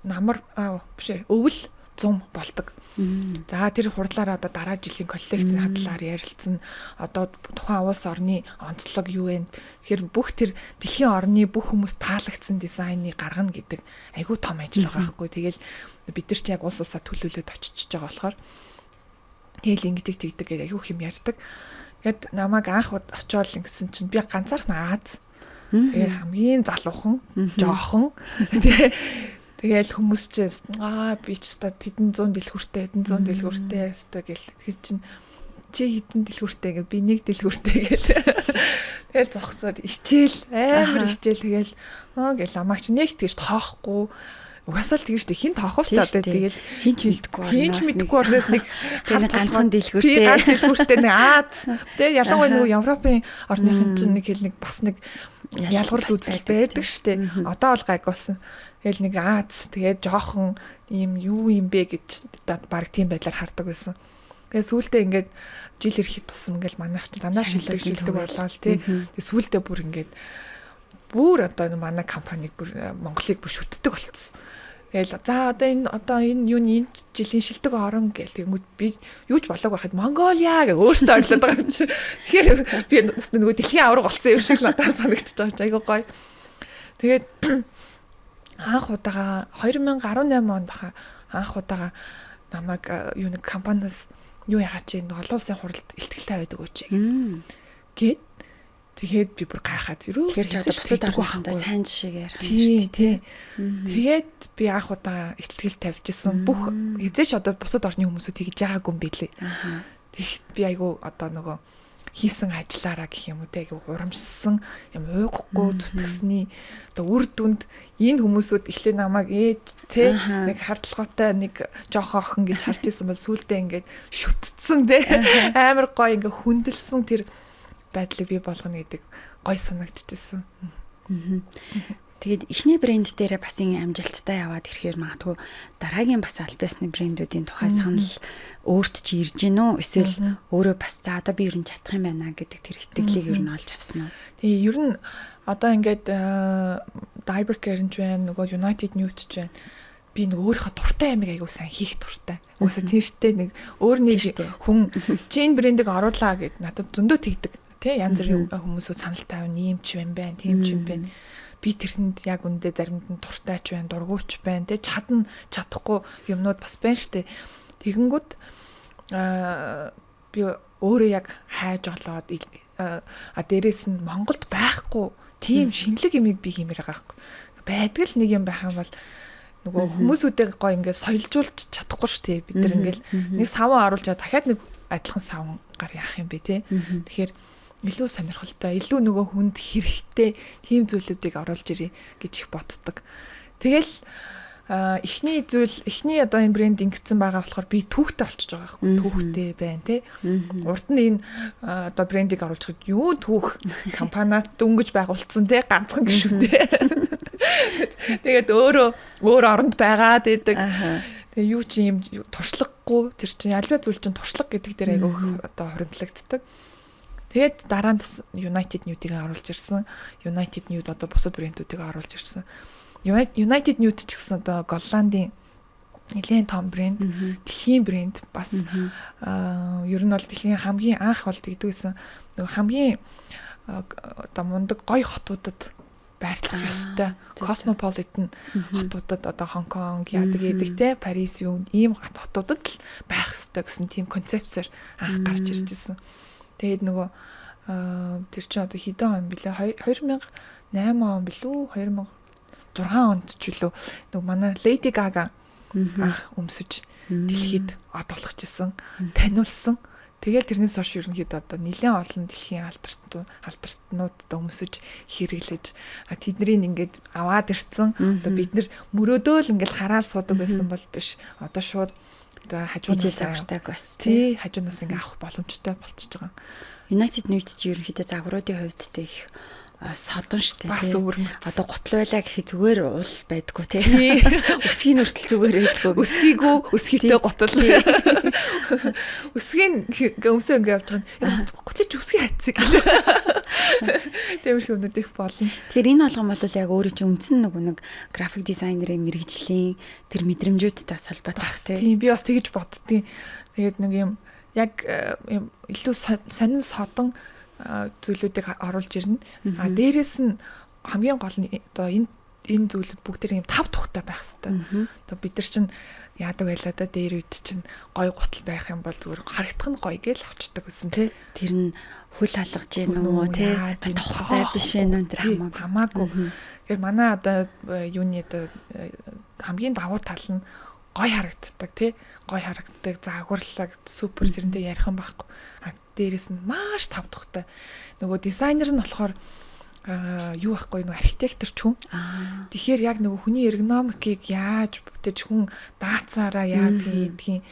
намар биш өвөл 100 болдог. За тэр хурлаараа одоо дараа жилийн коллекцийн хадлаар ярилцсан. Одоо тухайн улс орны онцлог юу вэ? Тэгэхээр бүх тэр дэлхийн орны бүх хүмүүс таалагдсан дизайныг гаргана гэдэг айгүй том ажил байгаа байхгүй. Тэгэл бид нар ч яг улс усаа төлөөлөд очиж байгаа болохоор тэгэл ингэдэг тэгдэг гэдэг айгүй хэм ярьдаг. Тэгэд намайг анх очиод ингэсэн чинь би ганцаархан Аз. Тэгээ хамгийн залуухан, жоохон. Тэгэл хүмүүс ч би ч та хэдэн 100 дэлгүүртэй өстэй гэл тэр чинь чи хэдэн дэлгүүртэй гэ би нэг дэлгүүртэй гэл тэгэл зогсоод ичээл амар ичээл тэгэл гэл амаач нэг тэгж тоохгүй угаасаа л тэгэж хин тоохолтой тэгэл хинч мэдхгүй орноос нэг тэр ганцхан дэлгүүртэй ганц дэлгүүртэй нэг Аз тэгээ ялангуяа нөгөө Европын орныхын чинь нэг хэл нэг бас нэг ялгуурл үзэл байдаг штэ. Одоо бол гайг болсон. Тэгэл нэг Аз тэгээд жоохон ийм юу юм бэ гэж баг тийм байдлаар хардаг байсан. Тэгээ сүүлдээ ингээд жил ирэхэд тусам ингээл манайх ч дандаа шилдэг болоо л тий. Тэгээ сүүлдээ бүр ингээд бүр одоо манай компаниг бүр Монголыг бүр шүтдэг болцсон. Тэгэл за одоо энэ юуны энэ жилийн шилдэг орон гэл тэгмүүд би юу ч болоог байхад Монголиа гэж өөртөө орлоод байгаа юм чи. Тэгэхээр би нөгөө дэлхийн авраг болсон юм шиг л надад санагдчихж байгаа. Айгуу гоё. Тэгээд анх удаага 2018 онд анх удаага намайг юу нэг компаниас юу яагаад чи энэ олон улсын хуралд илтгэлтэй байдаг өгөөч гэд тэгээд би бүр гайхаад юу тэгэхээр бусад орнуудаа сайн жишээ ярих юм шүү дээ. Тэгээд би анх удаа илтгэл тавьжсэн бүх эзэж одоо бусад орны хүмүүсүүд тэгж байгаагүй юм билээ. Тэгэхэд би айгу одоо нөгөө хийсэн ажиллаараа гэх юм уу те айгу урамшсан юм ууггүй зүтгэсний одоо үр дүнд энэ хүмүүсүүд эхлээ намайг те нэг хардлагатай нэг жоохон охин гэж харж ирсэн бол сүулдэ ингээд шүтцсэн те амар гоё ингээд хүндэлсэн тэр байдлыг би болгоно гэдэг гоё санагдчихсэн. Тэгээд эхний брэнд дээрээ бас ингэ амжилттай яваад ирэхээр магадгүй дараагийн бас аль биесны брэндүүдийн тухай санал өөрт чи ирж гин үү эсвэл өөрөө бас за одоо би ер нь чадах юм байна гэдэг тэр итгэлийг ер нь олж авсан уу? Тэгээ ер нь одоо ингээд Diaper Care ч байна нөгөө United Nude ч байна. Би нэг өөрийнхөө дуртай амиг аягүй сайн хийх дуртай. Угаасаа тийм штэ нэг өөр нэг хүн чи энэ брэндийг оруулаа гэд надад зөндөө тэгдэг. Тэ янз бүрийн хүмүүсөө санал тавина ийм ч юм байна, тийм ч юм байна. Би тэрэнд яг үндэ заримд нь дуртайч байна, дургуйч байна, тэ чадахгүй юмнууд бас байна штэ. Тэгэнгүүт би өөрөө яг хайж олоод дээрээс нь Монголд байхгүй тийм шинэлэг юмыг би хиймээр байгаа байхгүй. Байдаг л нэг юм байх юм бол нөгөө хүмүүсүүдээ гоё ингээд соёлжуулж чадахгүй шүү дээ. Бид нар ингээд нэг саван оруулж чад дахиад нэг адилхан саван гар яах юм бэ те. Тэгэхээр илүү сонирхолтой, илүү нөгөө хүнд хэрэгтэй тийм зүйлүүдийг оруулж ирээ гэж их боддог. Тэгэл эхний одоо энэ брэнд ингэсэн байгаа болохоор би түүхтэй болчихж байгаа байхгүй. Түүхтэй байна те. Урд нь энэ одоо брендийг оруулж хад юу түүх компаниад дөнгөж байгуулсан те ганцхан гişүнтэй. Тэгээд өөр оронд байгаад байдаг. Тэгээ юу чи юм туршлагагүй тэр чинь альва зүйл чинь туршлага гэдэг дээр айгүйх одоо хоримтлагддаг. Тэгээд дараа нь United Nude-ийг оруулж ирсэн. United Nude одоо бусад брэндүүдийг оруулж ирсэн. United Nude ч гэсэн одоо Голландын нэлээд том брэнд, дэлхийн брэнд бас ер нь бол дэлхийн хамгийн анх бол тэгдэгсэн. Нөгөө хамгийн одоо мундаг гоё хотуудад байрлах ёстой. Cosmopolitan хотуудад одоо Хонконг яадаг гэдэг те Парис юу ийм хотуудад л байх ёстой гэсэн тийм концепцээр анх гарч ирж ирсэн. Тэгээд нөгөө тэр чинь одоо хэдэн он билээ 2008 он билүү 2006 онд ч билүү нөгөө манай Lady Gaga анх өмсөж дэлхийд од болгочихсон таниулсан. Тэгэл тэрнээс хойш ерөнхийдөө одоо нэлээд олон дэлхийн алдарснууд одоо өмсөж хэрэглэж тэднийг ингээд аваад ирсэн. Одоо бид нэр мөрөөдөө л ингээд хараад суудаг байсан бол биш. Одоо шууд одоо хажуунаас авахтайг бас тий хажуунаас ингээд авах боломжтой болчихж байгаа. United Nude чи ерөнхийдөө загваруудын хувьд тэ их содон штэ бас өвөрмөц. Одоо гутлбайлаа гэхэд зүгээр уул байдгүй тий. Өсгийн нүртэл зүгээр байдгүй. Өсгийтэй гутал. Өсгийн өмсөө ингэ явж байгаа. Гутлаж өсгий хайцыг. Тэмэрхүү өнөд их болно. Тэгэхээр энэ болгон бол яг өөрөө чи үндсэн нэг график дизайнерын мэрэгжлийн тэр мэдрэмжүүдтэй бас холбоотой тий. Тийм би бас тэгэж боддгийн. Тэгээд нэг юм яг илүү сонин содон зүйлүүдийг оруулж ирнэ. Дээрээс нь хамгийн гол нь одоо энэ зүйлүүд бүгдээр юм тав тухтай байх хэрэгтэй. Одоо бид нар чинь яадаг байлаа да дээр үед чинь гой гутал байх юм бол зүгээр харагдах нь гоё гэж авчдаг гэсэн тий. Тэр нь хөл халгаж гин үү тий. Тухтай биш ээ нүүн тэр хамаагүй. Тэгэхээр манай одоо юуны одоо хамгийн давуу тал нь гой харагддаг тий. Гой харагддаг загварлаг супер тэрнтэй ярих юм байхгүй. Дээрээс нь маш тав тухтай. Нөгөө дизайнер нь болохоор юу байхгүй нөгөө архитектор ч хүн. Тэгэхээр яг нөгөө хүний эргономикийг яаж бүтээж хүн даацаараа яаж хийдгийг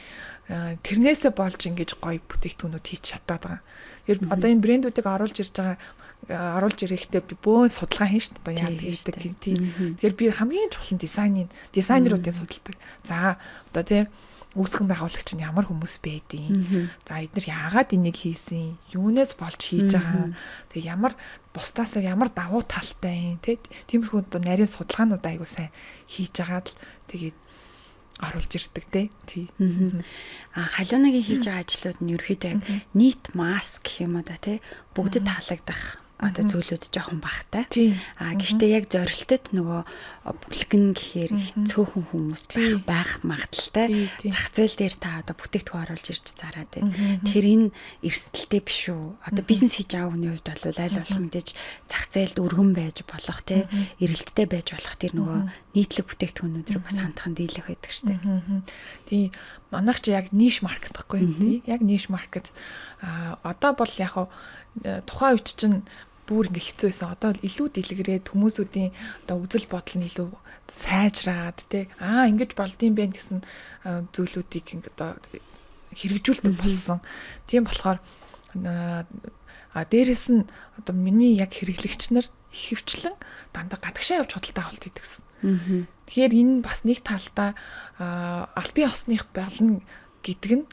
тэрнээсээ болж ингэж гоё бүтээгдэхүүнүүд хийж чадаад байгаа. Тэр одоо энэ брэндүүдийг оруулж оруулж ирэхдээ би бөөн судалгаа хийн шүү дээ. Яа хийдэг тийм. Тэгэхээр би хамгийн чухал нь дизайнеруудын судалдаг. За одоо тийм үүсгэн байгуулагч нь ямар хүмүүс байдیں۔ За эдгээр яагаад энийг хийсэн? Юунаас болж хийж байгаа? Тэг ямар бусдаасаа ямар давуу талтай юм те. Тиймэрхүү одоо нарийн судалгаанууд айгуу сайн хийж агаад л тэгээд оруулж ирдэг те. Тий. Халуунагийн хийж байгаа ажлууд нь ерөөхдөө яг нийт маск гэх юм уу да те. Бүгдэд таалагдах одоо зүйлүүд жоохон багтай. Гэхдээ яг зорилтод нөгөө бүлгэн гэхээр цөөхөн хүмүүс байх магадaltaй. Зах зээл дээр та одоо бүтээгдэхүүн оруулж ирж зараад байна. Тэгэхээр энэ эрсдэлтэй биш үү? Одоо бизнес хийж байгаа хүний хувьд бол аль болох мэдээж зах зээлд өргөн байж болох те эрэлттэй байж болох тэр нөгөө нийтлэг бүтээгдэхүүнүүд рүү бас хандхан дийлэх байдаг штэ. Тий. Манайх ч яг ниш маркет гэхгүй тий. Яг ниш маркет одоо бол яг тухайн үед чинь бүр ингээ хэцүү байсан. Одоо илүү дэлгэрээд хүмүүсүүдийн одоо үзэл бодол нь илүү сайжраад тий. Ингэж болдсон байх гэсэн зүйлүүдийг ингээ одоо хэрэгжүүлдэг болсон. Тийм болохоор дээрэс нь одоо миний яг хэрэглэгч нар ихэвчлэн дандаа гадагшаа явж худалдаа авалт хийдэг гэсэн. Тэгэхээр энэ бас нэг талдаа албан ёсных болно гэдэг нь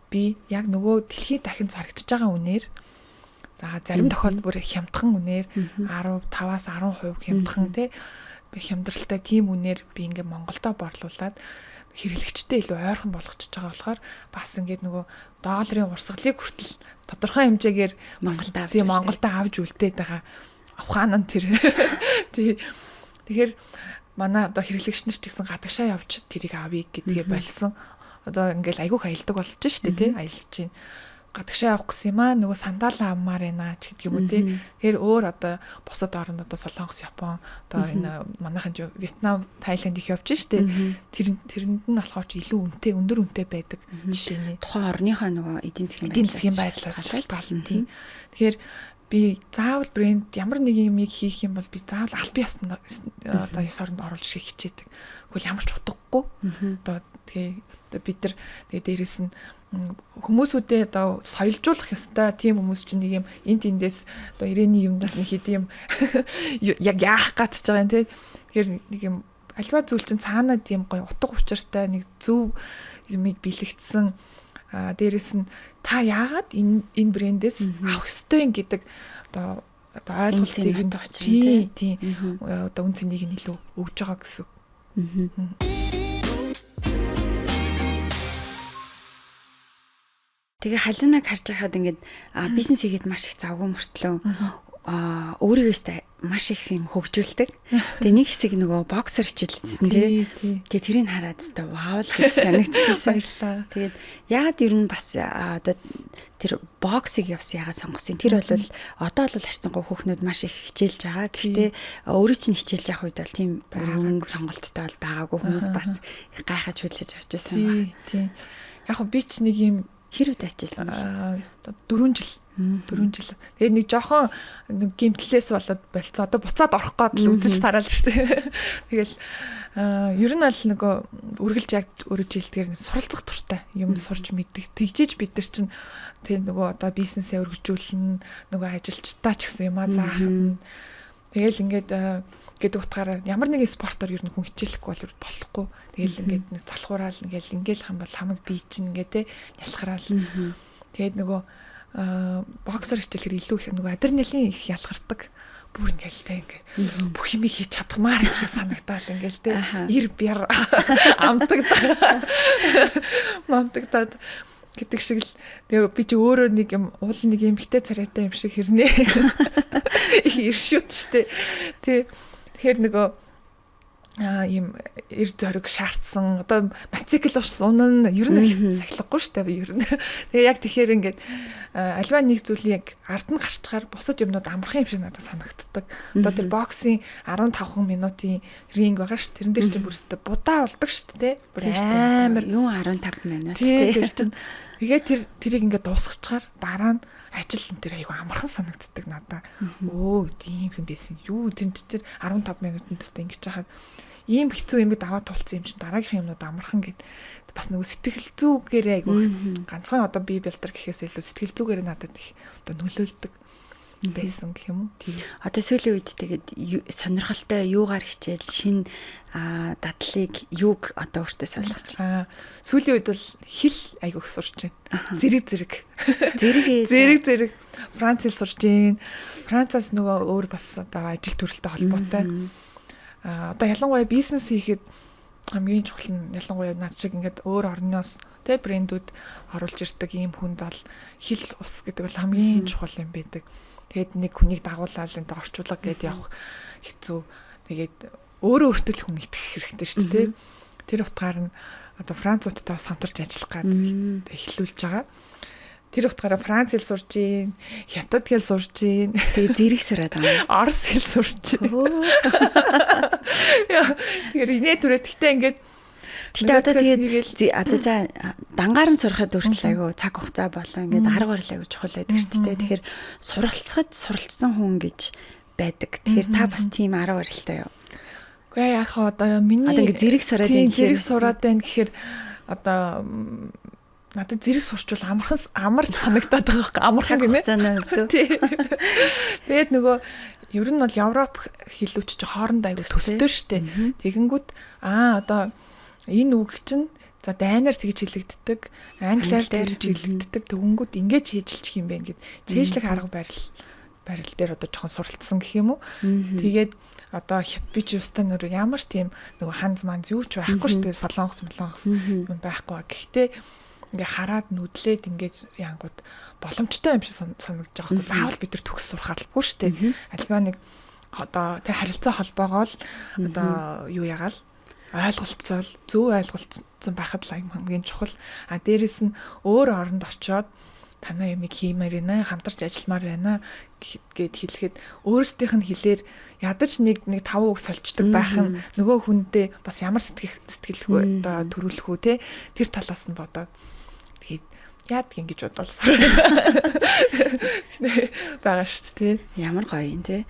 би яг нөгөө дэлхийд дахин зарагдчихж байгаа үнээр зарим тохиолдолд бүр хямдхан үнээр 15-аас 10% хямдхан тий хямдралтай тийм үнээр би ингээ Монголдо борлуулад хэрэглэгчтэй илүү ойрхон болгочихж байгаа болохоор бас ингээд нөгөө долларын урсгалыг хүртэл тодорхой хэмжээгээр бас тийм Монголдо авж үлдээд байгаа авхаан нь тэр тий тэгэхээр манай одоо хэрэглэгч нар ч гэсэн гадагшаа явж тэрийг авъя гэдгээ болсон. Одоо ингээл айгүйх аялдаг болж штэ тий аялж чинь гадагшаа явах гэсэн юм нөгөө сандал авмаар байна ч гэдэг юм уу тий. Тэгэхээр өөр одоо бусад орнууд одоо Солонгос, Япон одоо энэ манайхан Вьетнам, Тайланд их явж штэ. Тэрэнд нь болохоор ч илүү өндөр үнэтэй байдаг жишээ нь. Тухайн орныхоо нөгөө эдийн засгийн байдлаас шалтгаална тий. Тэгэхээр би заавал брэнд ямар нэг юмыг хийх юм бол би заавал албан ёсны одоо ёс оронд оруулж хичээдэг. Тэгвэл ямар ч утгагүй. Одоо тэгээ бид нар тэгээ дээрэс нь хүмүүсүүдээ одоо соёлжуулах ёстой. Тийм хүмүүс чинь нэг юм эндээс одоо ирээний юмнаас нэг хэд юм яг яах гэж байгаа юм те. Тэгэхээр нэг юм альва зүйл чинь цаанаа тийм гоё утга учиртай нэг зөв юмыг бэлэгдсэн дээрэс нь та яагаад энэ брэндээс авах ёстой юм гэдэг одоо ойлголтыг нь тийм одоо үн цэнийг нь илүү өгж байгаа гэсэн. Тэгээ халуунаг харж байхад ингээд бизнес хийгээд маш их завгүй мөртлөө өөрийгөөсөө маш их юм хөгжүүлдэг. Тэгээ нэг хэсэг нөгөө боксер хичээлсэн тий. Тэгээ тэрийг хараад өстой вау л гэж санагдчихсан. Тэгээд яагаад ер нь бас одоо тэр боксыг явсан яагаад сонгосон. Тэр бол одоо бол харьцангуй хүүхнүүд маш их хичээлж байгаа. Гэхдээ өөрөө чинь хичээлж явах үед бол тийм өргөн сонголттой бол байгаагүй хүмүүс бас их гайхаж хүлээж авч байсан. Тийм. Яг би ч нэг юм хэрэг дайчилсан. 4 жил. Тэгээд нэг жоохон гимтлээс болоод болцоо. Одоо буцаад орох гээд л үзэж тараал шүү дээ. Тэгэл ер нь аль нөгөө үргэлж яг өөрөө жилдгээр суралцах туртай юм сурч мэддэг. Тэгжиж бид нар чинь тэг нөгөө одоо бизнесээ өргөжүүлнэ, нөгөө ажилчдаа ч гэсэн юм заах нь. Тэгэл ингээд гэдэг утгаараа ямар нэгэн спортоор ер нь хүн хичээлэхгүй бол болохгүй. Тэгэл ингээд нэг залхуураал ингээл хам бол хамаг бие чинь ингээд те ялхараал. Тэгээд нөгөө боксер хичээлэхээр илүү их нөгөө адреналин их ялгардаг. Бүр ингээл те ингээд бүх юм хийж чадхмаар юм шиг санагдаал ингээл те ир бяр амтагдаад гэдэг шиг л тэгээ би чи өөрөө нэг юм уул нэг юм хитэ царайтай юм шиг хэрнээ иршүүт штэ тий тэгэхээр нөгөө ийм эр зориг шаардсан одоо мотоцикл ус унаа ер нь сахилгагүй штэ би ер нь тэгээ яг тэгэхээр ингээд альва нэг зүйлийг ард нь гарчхаар бусад юмнууд амархан юм шиг надад санагддаг одоо тэр боксing 15 минутын ринг байгаа ш тэрэн дээр чинь бүрстэ будаа болдог штэ тий бүр амар юу 15 минут тий тэр чинь Тэгээд тэрийг ингээд дуусгачаар дараа нь ажил энэ тэр айгу амархан санагддаг надаа. Өө тийм юм байсан. Юу тэр 15 минутанд төстэй ингэж хахад ийм хэцүү юм даваа тулцсан юм чинь дараагийнхын юмнууд амархан гэд бас нөгөө сэтгэл зүгээр айгу ганцхан одоо би бэлтэр гэхээс илүү сэтгэл зүгээр надад их одоо нөлөөлдөг байсан гэх юм уу. Тийм. Одоо сүүлийн үед тэгээд сонирхолтой юугаар хичээл шин дадлыг юуг одоо өөртөө солих гэж. Сүүлийн үед бол хэл айгуух сурч байна. Зэрэг. Франц хэл сурч байна. Францаас нөгөө өөр бас одоо ажил төрөлтэй холбоотой. Одоо ялангуяа бизнес хийхэд хамгийн чухал нь ялангуяа над шиг ингээд өөр орноос тэ брэндүүд оруулж ирдэг ийм хүнд бол хэл ус гэдэг бол хамгийн чухал юм байдаг. Тэгээд нэг хүнийг дагуулаад энэ орчуулга гэдээ явах хэцүү. Тэгээд өөрөө өөртөө л хүн итгэх хэрэгтэй шүү дээ. Тэр утгаар нь одоо Француудтай бас хамтарч ажиллах гад эхлүүлж байгаа. Тэр утгаараа Франц хэл сурж гин, Хятад хэл сурж гин. Тэгээ зэрэг сураад байгаа. Орос хэл сурж гин. Тэгэхээр инээ түрээ тэгтээ ингээд тэгтээ одоо тэгээд одоо за дангаар нь сурахад өөртөө айгу цаг хугацаа болоо ингээд арга барил айгу чухал байдаг шүү дээ. Тэгэхээр суралцсан хүн гэж байдаг. Тэгэхээр та бас тийм арга барилтай юу? Үгүй яах вэ одоо миний одоо ингээд зэрэг сураад байна гэхээр одоо надад зэрэг сурчвал амар санагдаад байгаа байхгүй амархан гинэ. Тэгээд нөгөө ер нь бол Европ хэлүүч чи хоорондоо айгу төстэй штэ. Тэгэнгүүт одоо энэ үг чинь за дайнаар тэгж хэлэгддэг, англиар тэгж хэлэгддэг. Тэгэнгүүт ингэж хийжилчих юм бэ гэд цээжлэх арга барил дээр одоо жоохон суралцсан гэх юм уу. Тэгээд одоо би ч юустай нөр ямар ч тийм нөгөө ханз манз юу ч байхгүй штэ. Солонгос юм байхгүй. Гэхдээ ингээ хараад нүдлээд ингээд янгууд боломжтой юм шиг санагдаж байгаа байхгүй. Заавал бид нар төгс сурах албагүй шүү дээ. Альва нэг одоо тэг харилцаа холбоогоо л одоо юу ягаал ойлголцоол зөв ойлголцсон байхад л хамгийн чухал. Дээрэс нь өөр оронд очиод танаа ямиг хиймээр байна, хамтарч ажилламаар байна гэд хэлэхэд өөрсдийнх нь хэлээр ядаж нэг 5 үг сольждаг байх нь нөгөө хүндээ бас ямар сэтгэлгүй одоо төрүүлэх үү те тэр талаас нь бодоод тэгээд яадаг ингэж бодвол байгаа шүү дээ. Ямар гоё юм те.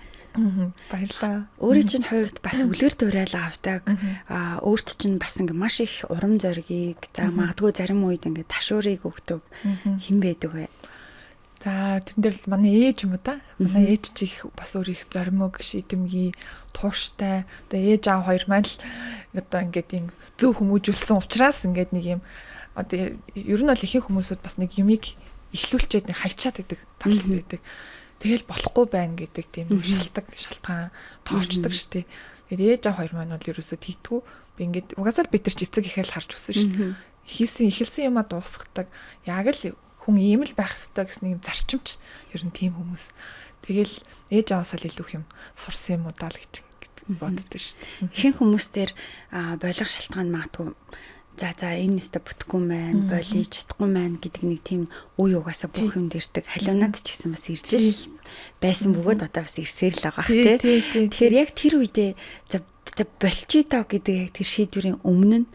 Баярлалаа. Өөрийн чинь хувьд бас үлгэр дуурайл авдаг. Өөрт чинь бас ингээ маш их урам зориг, за магадгүй зарим үед ингээ ташуурыг өгдөг хэн байдаг вэ? За тэрэн дээр л манай ээж юм уу та? Манай ээж чи их бас өөр их зоримог, шийдэмгий, тууштай. Одоо ээж аав хоёр маань л одоо ингээд юм зөв хүмүүжүүлсэн учраас ингээд нэг юм одоо ер нь бол ихэнх хүмүүсүүд бас нэг юмыг эхлүүлчихэд нэг хайчаад байдаг тал байдаг. Тэгэл болохгүй байна гэдэг тийм шалтгаан тоочдог штеп. Тэгээд ээж аав хоёр маань бол ерөөсөө тийдгүү. Би ингээд угаасаа бид нар ч эцэг ихэл харж үсэн штеп. Эхэлсэн юмаа дуусгадаг. Яг л хүн ийм л байх ёстой гэсэн юм зарчимч ер нь тийм хүмүүс. Тэгэл ээж аваасаа л илүү юм сурсан юм уу даа л гэж боддоо штеп. Ихэнх хүмүүс дээр болох шалтгаан магадгүй за энэ нэстэ бүтэхгүй маань, болиж чадахгүй маань гэдэг нэг тийм үе угаасаа бүх юм дэрдэг. Халуунаад ч гэсэн бас иржэл байсан бөгөөд одоо бас ирсээр л байгаа хэ тий. Тэгэхээр яг тэр үедээ за болчий тоо гэдэг яг тэр шийдвэрийн өмнө нь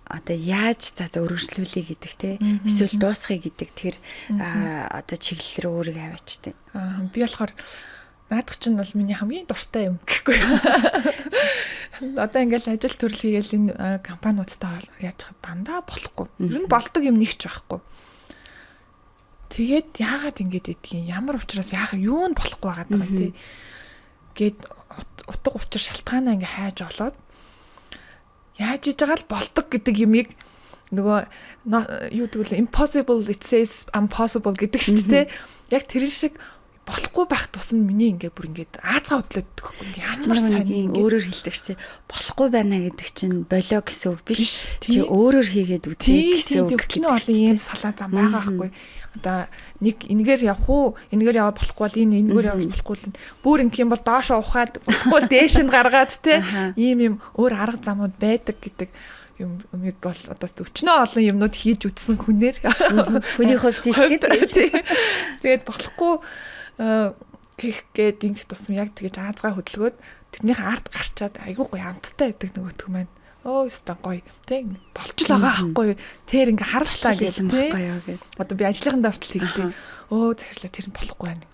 одоо яаж өргөжлүүлээ гэдэг те эсвэл дуусгая гэдэг тэр одоо чиглэл рүү өөрийгөө аваачтай. Би болохоор наадах чинь бол миний хамгийн дуртай юм гэхгүй. Одоо ингээл ажил төрөл хийгээл энэ компаниудтай яаж хад дандаа болохгүй. Ер нь болдог юм нэгч байхгүй. Тэгээд яагаад ингэж идэгин ямар учраас яахаар юу нь болохгүй байгаа даа тий. Гэт утга учир шалтгаанаа ингээ хайж олоод яаж иж байгаа л болдог гэдэг юмыг нөгөө юу гэвэл impossible it says impossible гэдэг шүү дээ. Яг тэр шиг болохгүй байх тусам миний ингээ бүр ингээ аазгаа хөдлөд гэхгүй ингээ ямар сайн өөрөөр хэлдэг шүү дээ. Болохгүй байна гэдэг чинь болоо гэсэн үг биш. Чи өөрөөр хийгээд үтээ гэсэн үг. Чиний олон ийм салаа зам байгаа байхгүй. Одоо нэг энэгээр явах уу? Энэгээр яваа болохгүй бол энэгээр явах болохгүй л бүр ингээ юм бол доошоо ухаад болохгүй дээш нь гаргаад те ийм юм өөр арга замууд байдаг гэдэг юмыг бол одоо өчнөө олон юмнууд хийж үтсэн хүнээр хүний хувьд хэлэхэд тэгээд болохгүй гээд ингэх тусам яг тэгэж аазгаа хөдөлгөөд тэрнийх арт гарчаад айгүй гоё амттай байдаг нөгөөтг маань. өстө гоё тий болж л байгаа байхгүй тэр ингээ харлаа гэсэн тий одоо би ажлынхаа дортол хийгдээ захирлаа тэр нь болохгүй байна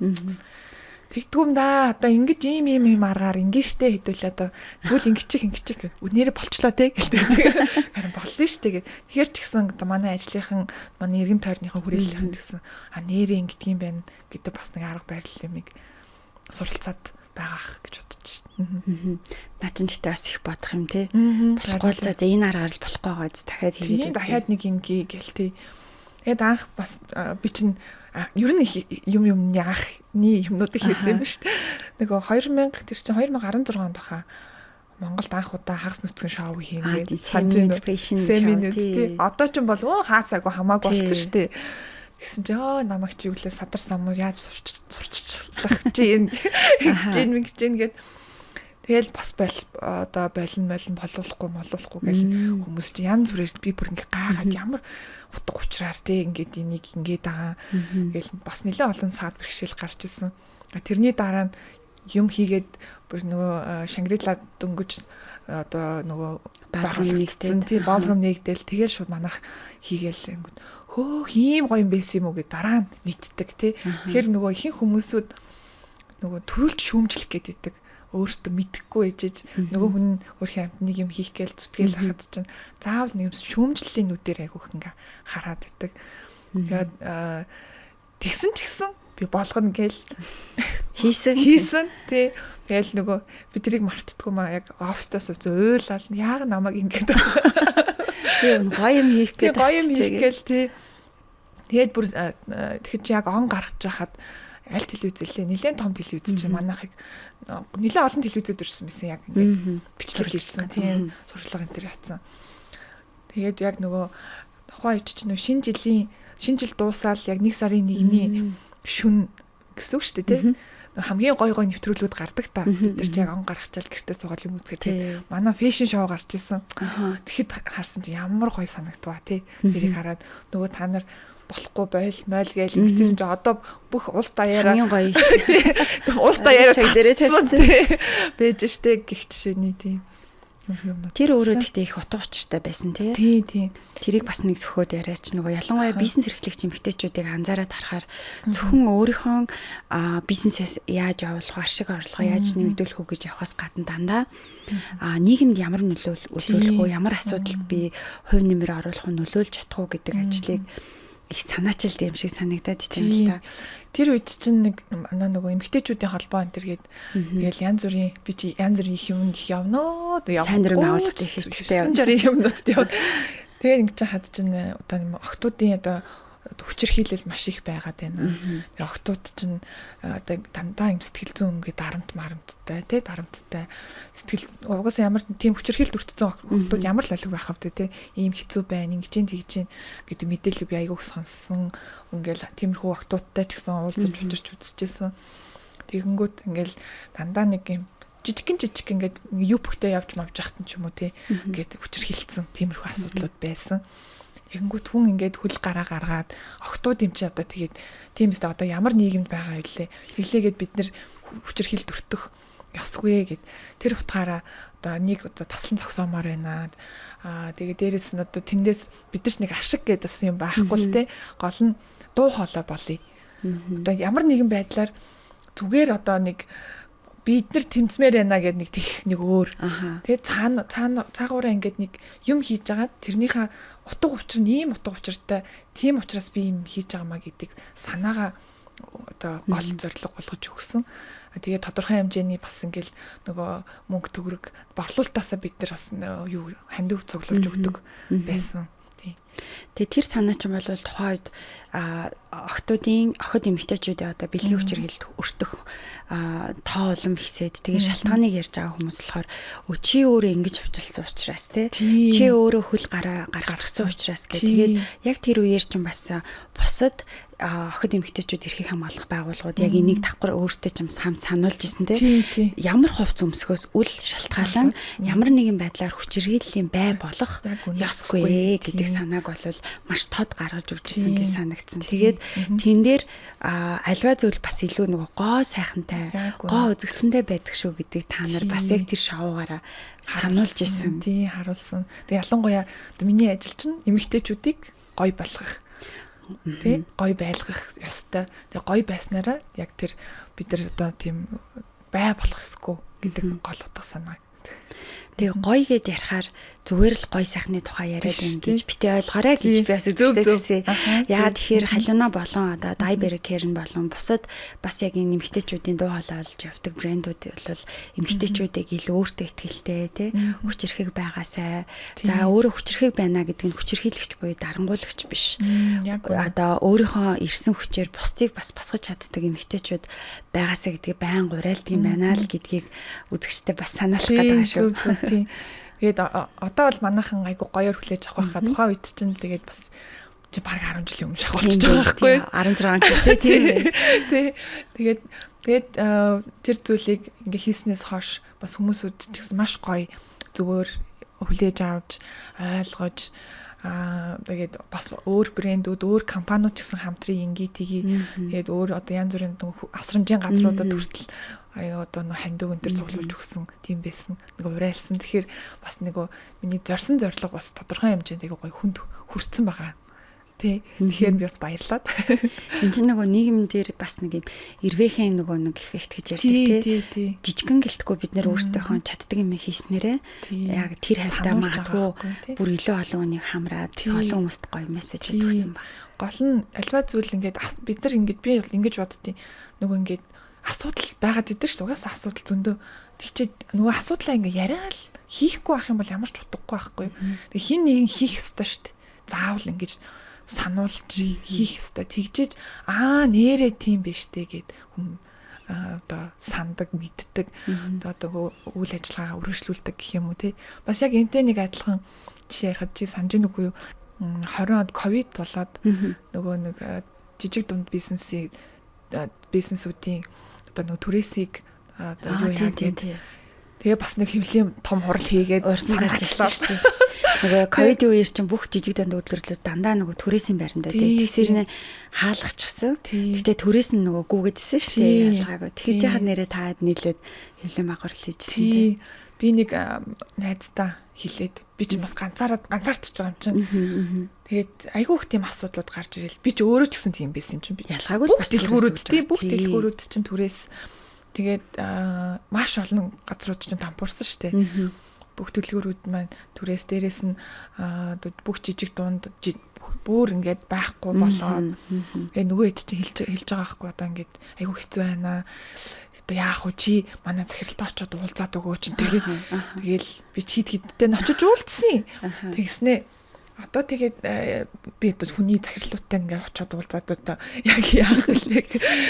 тэгдгүүм да одоо ингэж ийм аргаар ингэж штэ хэдүүл одоо тэгвэл ингэчих нэрээ болчлоо тий гэлдэг харин болно штэ гэд тэгэхээр ч гэсэн одоо манай ажлынхан манай иргэн тойрныхан хүрээллийнхэн гэсэн нэрээ ингэдэг юм байна гэдэг бас нэг арга барил юмыг суралцаад байгаах гэж бодож шин. Наа чин тэгтээ бас их бодох юм тий. Болохгүй л за энэ аргаар л болохгүй байгааз дахиад хийгээд. Дахиад нэг ингээ гэл тий. Тэгээд анх бас би чин ер нь юмны анхны юмнуудыг хийсэн юм шүү дээ. Нөгөө 2000 тэр чин 2016 онд баха Монголд анх удаа хагас нүцгэн шоу хийнэ. Семинут тий. Одоо ч бол хаацаагүй хамаагүй болсон шүү дээ. Гэсэн чи намайг чи юу лээ садар самуу яаж сурчлах чинь гин гэд тэгэл бас одоо болон болуулахгүй гэл хүмүүс чи янз бүрээр би бүр ингээ гайхаад ямар утга учраар те ингээд энийг ингээд байгаа гэл бас нэлээд олон саад бэрхшээл гарч ирсэн. Тэрний дараа нь юм хийгээд бүр нөгөө Шангрила дөнгөж одоо нөгөө баалрум нэгдсэн тий баалрум нэгдэл тэгэл шууд манах хийгээл ингээд ийм гоё юм байсан юм уу гэж дараа нь мэддэг тий. Тэгэхээр нөгөө ихэнх хүмүүсүүд нөгөө төрүүлж шүүмжлэх гэдэг өөртөө мэдэхгүй ээжэж нөгөө хүн өөрхийн амт нэг юм хийх гээл зүтгэл хахад чинь заавал нэг юм шүүмжлэлийн нүдээр айгүйх ингээ хараад идэг. Тэгээд тэгсэн ч гэсэн би болгоно гээл хийсэн тий. Тэгэл нөгөө би тэрийг мартдаггүй маа яг оффистаа сууж уйлал яг намайг ингээд тийм гоё юм хийх гээл тий. Тэгээд бүр тэгэхэд яг он гаргаж хахад аль телевизлээ нэлээд том телевиз чинь манайхыг нэлээд олон телевизэд ирсэн байсан яг ингээд бичлэг хийсэн тийм сурчлага энэ төр хатсан. Тэгээд яг нөгөө тухайн үед чинь шинэ жил дуусаад яг 1 сарын 1-ний шүн гэсэн үг шүү дээ тий. Хамгийн гой нэвтрүүлгүүд гардаг та. Бид нар ч яг он гаргачаал гэртээ суугаад юм үзгээд тий. Манай фэшн шоу гарч исэн. Тэгэхэд харсан чи ямар гоё санагдваа тий. Тэрийг хараад нөгөө та нар болохгүй мойл гээл ингэсэн чи одоо бүх улс даяараа хамгийн гоё улс даяараа цагдэрээ тий. Бэж штэ гих жишээний тий. Тэр өөрөө гэхдээ их утга учиртай байсан тий. Тий. Тэрийг бас нэг зөвхөд яриач нөгөө ялангуяа бизнес эрхлэгч эмэгтэйчүүдийг анзаараад харахаар зөвхөн өөрийнхөө бизнесээс яаж явуулах, аршиг орлогоо яаж нэмэгдүүлэх үү гэж явахаас гадна дандаа нийгэмд ямар нөлөөлөл үзүүлэх үү, ямар асуудалд би хувь нэмэр оруулах нь нөлөөлж чадах уу гэдэг ажлыг их санаачилд юм шиг санагдаад тийм л та. Тэр үед чинь нэг манай нөгөө эмэгтэйчүүдийн холбоо энэ төргээд тэгэл янз бүрийн би чи янз бүрийн их юм их явноо сайн дурын байгууллагад их хэрэгтэй 960 юмнууд яваад тэгээд ингэ чи хад чинь одоо юм охтуудын одоо хүчирхийлэл маш их байгаад байна. Тэгээд охтууд чинь одоо дандаа юм сэтгэл зүйн ингээд дарамттай тий дарамттай сэтгэл угаасаа ямар тийм хүчирхийлэлд өртсөн охтууд ямар л алиг байх вэ тий ийм хэцүү байна ингэж тэгж гэдэг мэдээлэл би айгүйх сонссон. Ингээл тиймэрхүү охтуудтай ч гэсэн уулзаж учирч үзчихсэн. Тэгэнгүүт ингээл дандаа нэг юм жижиг ингээд юу бөхтэй явж мавж яхад ч юм уу тий ингээд хүчирхийлэлсэн тиймэрхүү асуудлууд байсан. Тэгэнгүүт хүн ингээд хөл гаргаад охтууд юм чи одоо тэгээд тиймээс одоо ямар нийгэмд байгаа вэ? Тэглээгээд бид нэр хүчирхийлэлд өртөх ёсгүй гэд тэр утгаараа одоо нэг одоо таслан зогсоомоор байна. Тэгээд дээрэс нь одоо тэндээс бид нар нэг ашиг гэдэг бас юм байхгүй л те. Гол нь дуу хоолой болъё. Одоо ямар нэгэн байдлаар зүгээр одоо нэг бид нар тэмцмээр байна гэдэг нэг тих нэг өөр. Тэгээд цаагаараа ингээд нэг юм хийж агаад тэрнийхээ утга учир нь ийм утга учиртай тийм учраас би юм хийж байгаамаа гэдэг санаагаа одоо гол зорилго болгож өгсөн. Тэгээд тодорхой хэмжээний бас ингээл нөгөө мөнгө төгрөг борлуулалтаасаа бид нар бас юу хандив цуглуулж өгдөг байсан. Тэгээ тэр санаа чинь бол тухайд охид эмэгтэйчүүдийн одоо бэлгийн хүчирхийлэлд өртөх тоо улам ихсээд тэгээ шалтгааныг ярьж байгаа хүмүүс болохоор чи өөрөө ингэж хөвжүүлсэн учраас чи өөрөө хөл гаргачихсан учраас тэгээд яг тэр үеэр чинь бас бусад охид эмэгтэйчүүд эрхийг хамгаалах байгууллагууд яг энийг давхар өөртөө ч юм сануулж исэн Тий. ямар хувц өмсгөөс үл шалтгаалan ямар нэгэн байдлаар хүчирхийллийн бай болох ёсгүй гэдэг санааг бол маш тод гаргаж өгч исэн гэж санагдсан. Тэгээд тэн дээр альва зүйл бас илүү нөгөө гоо сайхантай гоо үзэсгэлэнтэй байдаг шүү гэдэг та нар бас яг тэр шоугаараа сануулж исэн. Тий, харуулсан. Тэг ялангуяа миний ажил чинь эмэгтэйчүүдийг гоё болгох. Тэ гоё байлгах ёстой. Тэг гоё байснараа яг тэр бид нар одоо тийм бай болох ёсгүй гэдэг гол утга санаа. Тэгээ гоё гэд ярихаар зүгээр л гоё сайхны тухай яриад байна гэж битээ ойлгоорой гэж би бас үзчихсэн. Яа тэгэхээр халиуна болон одоо Daiber Care болон бусад бас яг энэ эмэгтэйчүүдийн дуу хоолой олж явдаг брэндүүд бол эмэгтэйчүүдийг илүү өөртөө ихтэй тий хүчирхэг байгаасай. За өөрөө хүчирхэг байна гэдэг нь хүчирхийлэгч буюу дарангуулагч биш. Одоо өөрийнхөө ирсэн хүчээр бусдыг бас босгож чаддаг эмэгтэйчүүд байгаасай гэдгийг байн гурайлдаг юм байна л гэдгийг үзэгчтэй бас сануулах гэдэг шүү. Тийм. Тэгээд одоо бол манайхан айгу гоёор хүлээж авах байхад тухайн үед чинь тэгээд бас чи баг 10 жилийн өмнө шахуулчих байгаа байхгүй 16 гэхтэй тийм тий. Тэгээд тэр зүйлийг ингээ хийснээс хойш бас хүмүүсүүд ч гэсэн маш гоё зүгээр хүлээж авч ойлгож тэгээд бас өөр брэндүүд өөр компаниуд ч гэсэн хамтран ингээ тгий тэгээд өөр одоо янз бүрийн асрамжийн газруудад хүртэл одоо нэг хандив өнтер цуглуулж өгсөн тийм байсан. Нэг урайлсан. Тэгэхээр бас нэг миний зорьсон зорилго бас тодорхой хэмжээнд гоё хүнд хүрсэн байгаа. Тий. Тэгэхээр би бас баярлаад. Энд чинь нөгөө нийгэм дээр бас нэг юм ирвэхэн нэг эффект гэж ярьдаг тий. Жижигэн гэлтгүй бид нэр өөрсдийнхөө чаддаг юм хийснээрээ яг тэр хавтаа магадгүй бүр илүү олон хүнийг хамраад олон хүмүүст гоё мессеж өгсөн баг. Гол нь альва зүйл ингээд бид нар ингээд би ингэж боддیں۔ Нөгөө ингээд асуудал байгаад идэв шүү дээ. Угаасаа асуудал зөндөө. Тэгчээд нөгөө асуудлаа ингээ яриад хийхгүй байх юм бол ямар ч утгагүй байхгүй. Тэг хин нэг хийх ёстой шүү дээ. Заавал ингэж сануулж хийх ёстой. Тэгжээж нэрээ тийм биш дээ гэд хүн одоо сандаг, мэддэг. Одоо үйл ажиллагаа өргөжлүүлдэг гэх юм уу те. Бас яг энтэй нэг адилхан жишээ ярихад чи санаж гэнэ үгүй юу? 20 онд ковид болоод нөгөө нэг жижиг дунд бизнесүүдийн одоо нэг түрээсийг одоо юу яагаад тэгээ бас нэг хэвлийн том хурал хийгээд урьдчилан гарчихсан шүү дээ. Нөгөө ковидын үеэр чинь бүх жижиг дунд үйлдвэрлэлүүд дандаа нөгөө түрээсийн байранд тэгсэрнэ хаалгачихсан. Гэтэ түрээс нь нөгөө гүгэдсэн шүү дээ. Ялгаагүй. Тэгж яхад нэрээ таад нийлээд хэвлэн багвар хийжсэн тий. Би нэг найздаа хэлээд би ч бас ганцаарч байгаа юм чинь. Тэгээд айгүй их тийм асуудлууд гарч ирэл. Би ч өөрөө ч гэсэн тийм байсан юм чинь. Ялгаагүй бүх дэлгүүрүүд чинь түрээс тэгээд маш олон газрууд чинь дампуурсан шүү дээ. Бүх дэлгүүрүүд маань түрээс дээрээс нь бүх жижиг дунд бүр ингээд байхгүй болоод тэгээд нөгөө хэд чинь хэлж байгаа байхгүй одоо ингээд айгүй хэцүү байна. Одоо яах вэ чи манай захиралтай очиод уулзаад өгөө чинь тэгэл би чид хидтэй нь очиж уулзсан. Тэгснэ одоо тэгээд би одоо хүний захирлуудтай ингээд очиод уулзаад одоо яг яах вэ?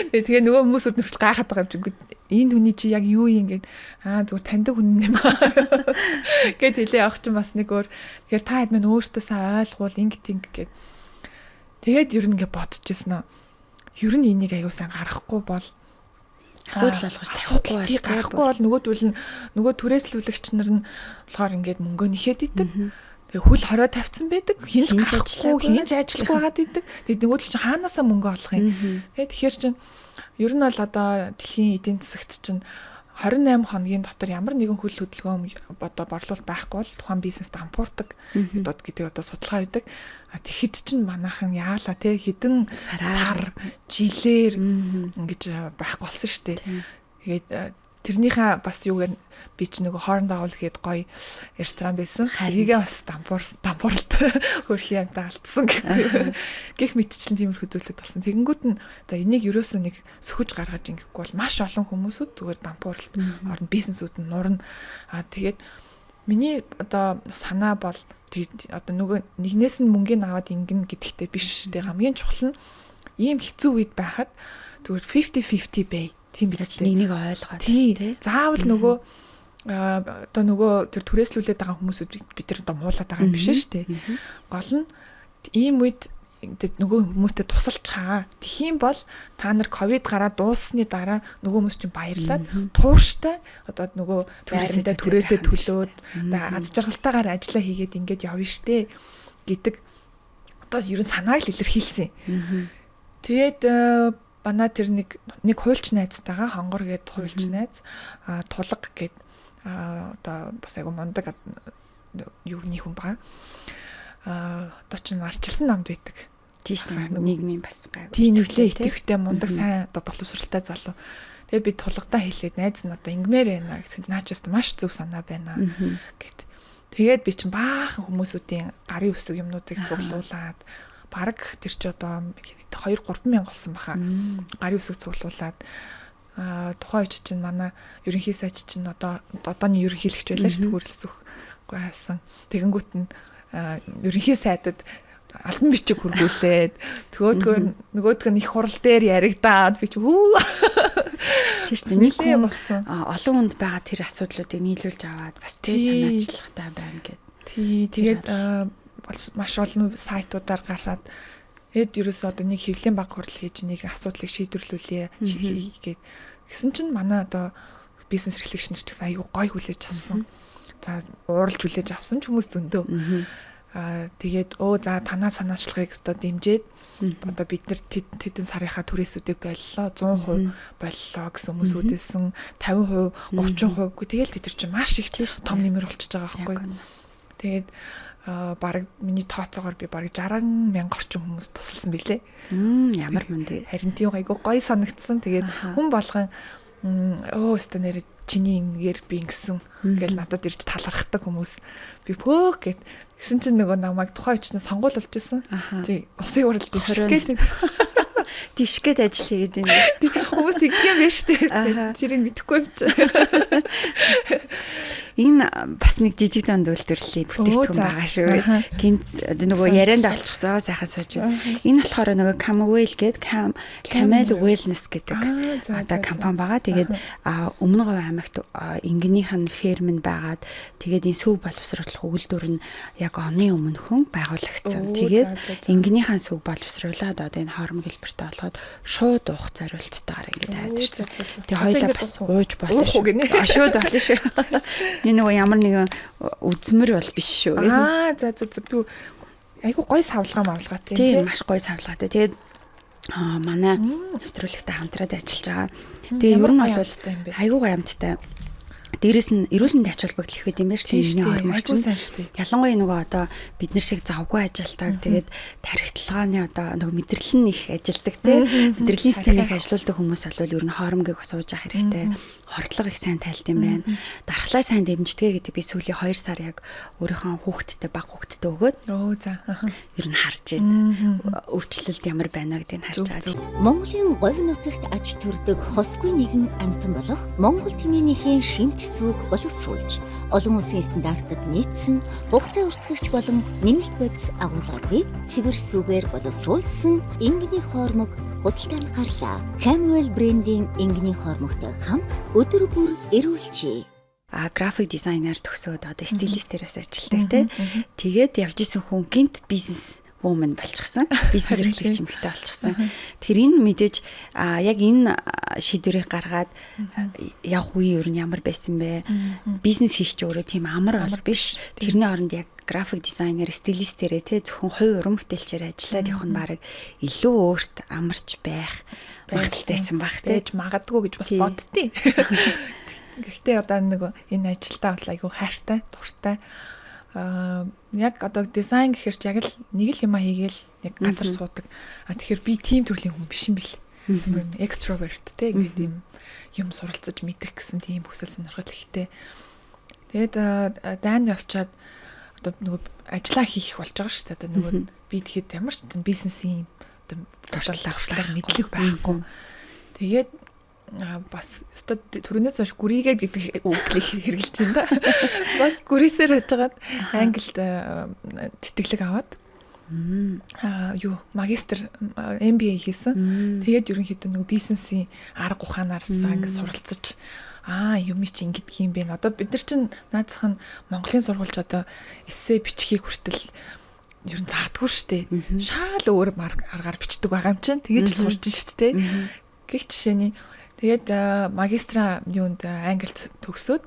Тэгээ нөгөө хүмүүсүүд нүртэл гайхаад байгаа юм чинь энэ хүний чи яг юу юм гээд зүгээр таньдаг хүн юм аа гэд хэлээ явах чинь бас нэг өөр. Тэгэхээр та хэд мэн өөртөө сайн ойлгуул ингэ гээд тэгээд ер нь ингээд бодчихсон аа. Ер нь энийг аягүй сайн гаргахгүй бол асуудал болгож гарахгүй бол нөгөө түрээслүүлэгч нар нь болохоор ингээд мөнгөө нэхэд идэг. Тэгээ хөл хорой тавьсан байдаг. Хинж ажиллахгүй байгаад идэг. Тэгээд нөгөө чинь хаанаасаа мөнгө олох юм. Тэгэхээр чинь ер нь бол одоо дэлхийн эдийн засагт чинь 28 хоногийн дотор ямар нэгэн хөл хөдөлгөөн одоо борлуулалт байхгүй бол тухайн бизнес дампуурдаг гэдэг одоо судалгаа өгдөг. Тэгэхэд чинь манайхан яалаа те хэдэн сар жилээр ингэж байхгүй болсон шүү дээ. Тэгээд тэрнийхээ бас юугаар би ч нэг хоорондоо авал гээд гоё ресторан байсан. Харийгээ бас дампууралт хөрхи амтаа алдсан гэх мэтчлэн тиймэрхүү зүйлүүд болсон. Тэгэнгүүт нь за энийг ерөөсөө нэг сөхөж гаргаж ингэхгүй бол маш олон хүмүүсүүд зүгээр дампууралт орно, бизнесүүд нь нурна. Тэгээд миний одоо санаа бол одоо нөгөө нэгнээс нь мөнгөний аваад ингэн гэдэгтэй биш шүү дээ. Хамгийн чухал нь ийм хэцүү үед байхад зүгээр 50-50 бай. Тийм биз дээ. Нэг ойлгоод тий. Заавал нөгөө одоо нөгөө тэр түрээслүүлээд байгаа хүмүүсүүд бид нар одоо муулаад байгаа юм биш шүү дээ. Гол нь ийм үед нөгөө хүмүүстээ тусалж чаа. Тэгхийн бол та нар ковид гараад дууссаны дараа нөгөө хүмүүс чинь баярлаад тууштай одоо нөгөө байрандаа түрээсээ төлөөд аз жаргалтайгаар ажиллаа хийгээд ингээд явна штэ гэдэг одоо ерөн санааг л илэрхийлсэн. Тэгээд манай тэр нэг хуульч найзтайгаа хонгор гээд хуульч найз тулга гээд одоо бас айгу мундаг юуны хүн ба одоо ч арчилсан намд байдаг. Тийш нийгмийн бас гайгүй. Тийм нэглээ итгэвтэй мундаг сайн одоо боловсралтай залуу. Тэгээ би тулгадаа хэлээд найз нь одоо ингмээр байна гэсэн наачаас маш зөв санаа байна гэд. Тэгээд би чинь баахан хүмүүсүүдийн гарын үсэг юмнуудыг цуглуулад баг тэр чи одоо 2-3 мянга болсон баха. Гарын үсэг цуглуулад тухайн үеч чинь манай ерөнхий сайд чинь одооний ерөнхийлөгч байлаа шүү дээ хөрөлцөхгүй хайсан. Тэгэнгүүт нь ерөнхий сайдад албан бичиг хургуулээд нөгөөдгөө нь их хурал дээр яригадаад би чи тийш нэг хүн олон хүнд байгаа тэр асуудлуудыг нийлүүлж аваад бас тэг санаачлахтай байна гэд. Тэгээд маш олон сайтуудаар гараад эд ерөөсөө одоо нэг хэвлэлийн баг хурал хийж нэг асуудлыг шийдвэрлүүлээ хийгээд гэсэн чинь манай одоо бизнес эрхлэгч нар ч гэсэн аюу гой хүлээж авсан. За ууралж хүлээж авсан ч хүмүүс зөндөө. Тэгээд за танаа санаачлагыг одоо дэмжиж одоо бид нар тэдэн сарынхаа түрээсүүдийг боллоо 100% боллоо гэсэн хүмүүс үдээсэн 50% 30% гүй тэгэл тэд нар чинь маш их том нэмэр болчихж байгаа байхгүй. Тэгээд бараг миний тооцоогоор би бараг 60,000 орчим хүмүүс тусалсан билээ. Ямар мөндөө. Харин тийм айгу гоё санагдсан. Тэгээд хүн болгон өстө нэр чиний ингээр би ингэсэн гэж надад ирж талархдаг хүмүүс. Би пөөх гэд гэсэн чинь нөгөө намайг тухайн үчнээ сонгуул болж исэн. Тий усын уралд дэвшгээд тийшгээд ажил хийгээд байна. Хүмүүс тэгдэг юм байна штэ. Тэрийг мэдэхгүй юм чи. Энэ бас нэг жижиг зан үйлдвэрлэлийн бүтээгдэхүүн байгаа шүү. Гинт нөгөө ярианд олчихсан сайхан сууж. Энэ болохоор нөгөө Camwell гэдэг Camel Wellness гэдэг одоо компани байгаа. Тэгээд өмнө говь аймагт ингэнийх нь ферм нь байгаад тэгээд энэ сүв боловсруулах үйлдвэр нь яг оны өмнөхөн байгуулагдсан. Тэгээд ингэнийхэн сүв боловсруулаад одоо энэ хоормог хэлбэртэй болгоод шууд уух зорилттайгаар ингэ тайлбарсан. Тэгээд хоёулаа бас ууж болно шүү. Шууд болно шүү. Энэ нөгөө ямар нэгэн үзмэр бол биш шүү. За би айгу гоё савлгаа мавлгаатай. Тийм маш гоё савлгаатай. Тэгээд манай нэвтрүүлэгтэй хамтраад ажиллаж байгаа. Тэгээ ер нь бол айгу гоё амттай. Дээрээс нь эрүүл мэндийн ач холбогдол их байд юм байна шүү дээ. Хормогч нь. Ялангуяа нөгөө одоо бид нар шиг завгүй ажилтдаг. Тэгээд тархитлагын одоо нөгөө мэдрэл нь их ажилтдаг те. Мэдрэлийн системийг ажилуулдаг хүмүүс бол ер нь хоромгийг бас ууж авах хэрэгтэй. Хордлого их сайн тайлт юм байна. Дархлаа сайн дэмждэгэ гэдэг би сүүлийн 2 сар яг өөрийнхөө хүүхдтэй баг хүүхдтэй өгөөд. Ер нь харж байна. Өвчлөлт ямар байна гэдгийг харж байгаа. Монголын говь нутагт аж төрдөг хосгүй нэгэн амьтан болох Монгол тэмээнийхээ шимт сүг боловсруулж олон улсын стандартад нийцсэн хугацаа үрцгэгч болон нэмэлт бодис агуулгыг цэвэр сүгээр боловсруулсан ингэний хоормог худалдаанд гарлаа. Camwell брендийн ингэний хоормогтой хамт өдөр бүр эрүүлжээ. График дизайнер төгсөөд одоо стилистээрээс ажилладаг те. Тэгээд явж исэн хүн гинт бизнес woman болчихсон. Бизнес эрхлэгч эмэгтэй болчихсон. Тэр энэ мэдээж яг энэ шийдвэрийг гаргаад явах үе ер нь ямар байсан бэ? Бизнес хийх ч өөрөө тийм амар бол биш. Тэрний оронд яг график дизайнер, стилистээрээ те зөвхөн хувь уран бүтээлчээр ажиллаад явах нь баг илүү өөрт амарч байх магадaltaйсэн баг те. Магадгүй гэж бас боддتي. Гэхдээ одоо нэг энэ ажилдаа бол айгүй хайртай, дуртай. Яг одоо дизайн гэхэр ч яг л нэг л юм хийгээл яг газар суудаг. Тэгэхээр би тийм төрлийн хүн биш юм бэл. Extrovert те ингээд юм суралцаж мэдэх гэсэн тийм хүсэл сонирхол ихтэй. Тэгээд дайнд явчаад одоо нөгөө ажиллаа хийх болж байгаа шүү дээ. Одоо нөгөө би тэгэхэд ямар ч бизнесийн туршлага мэдлэг байхгүй. Тэгээд бас өстө түрүүнээс хойш гүрийгээд гэдэг үглийг хэрэгжилж байна да. Бас гүрийсээр хажгаад англид тэтгэлэг аваад магистр MBA хийсэн. Тэгээд ерөнхийдөө нөгөө бизнесийн арга ухаанаар ингээд суралцаж юм чи ингэдэг юм бэ. Одоо бид нар чинь наацхан Монголын сургуульч одоо эссе бичгийг хүртэл ер нь заадгүй штэ. Шаал өөр аргаар бичдэг байгаа юм чинь. Тэгээд л сурч штэ. Гэх жишээний тэгээд магистра юунд англид төгсөөд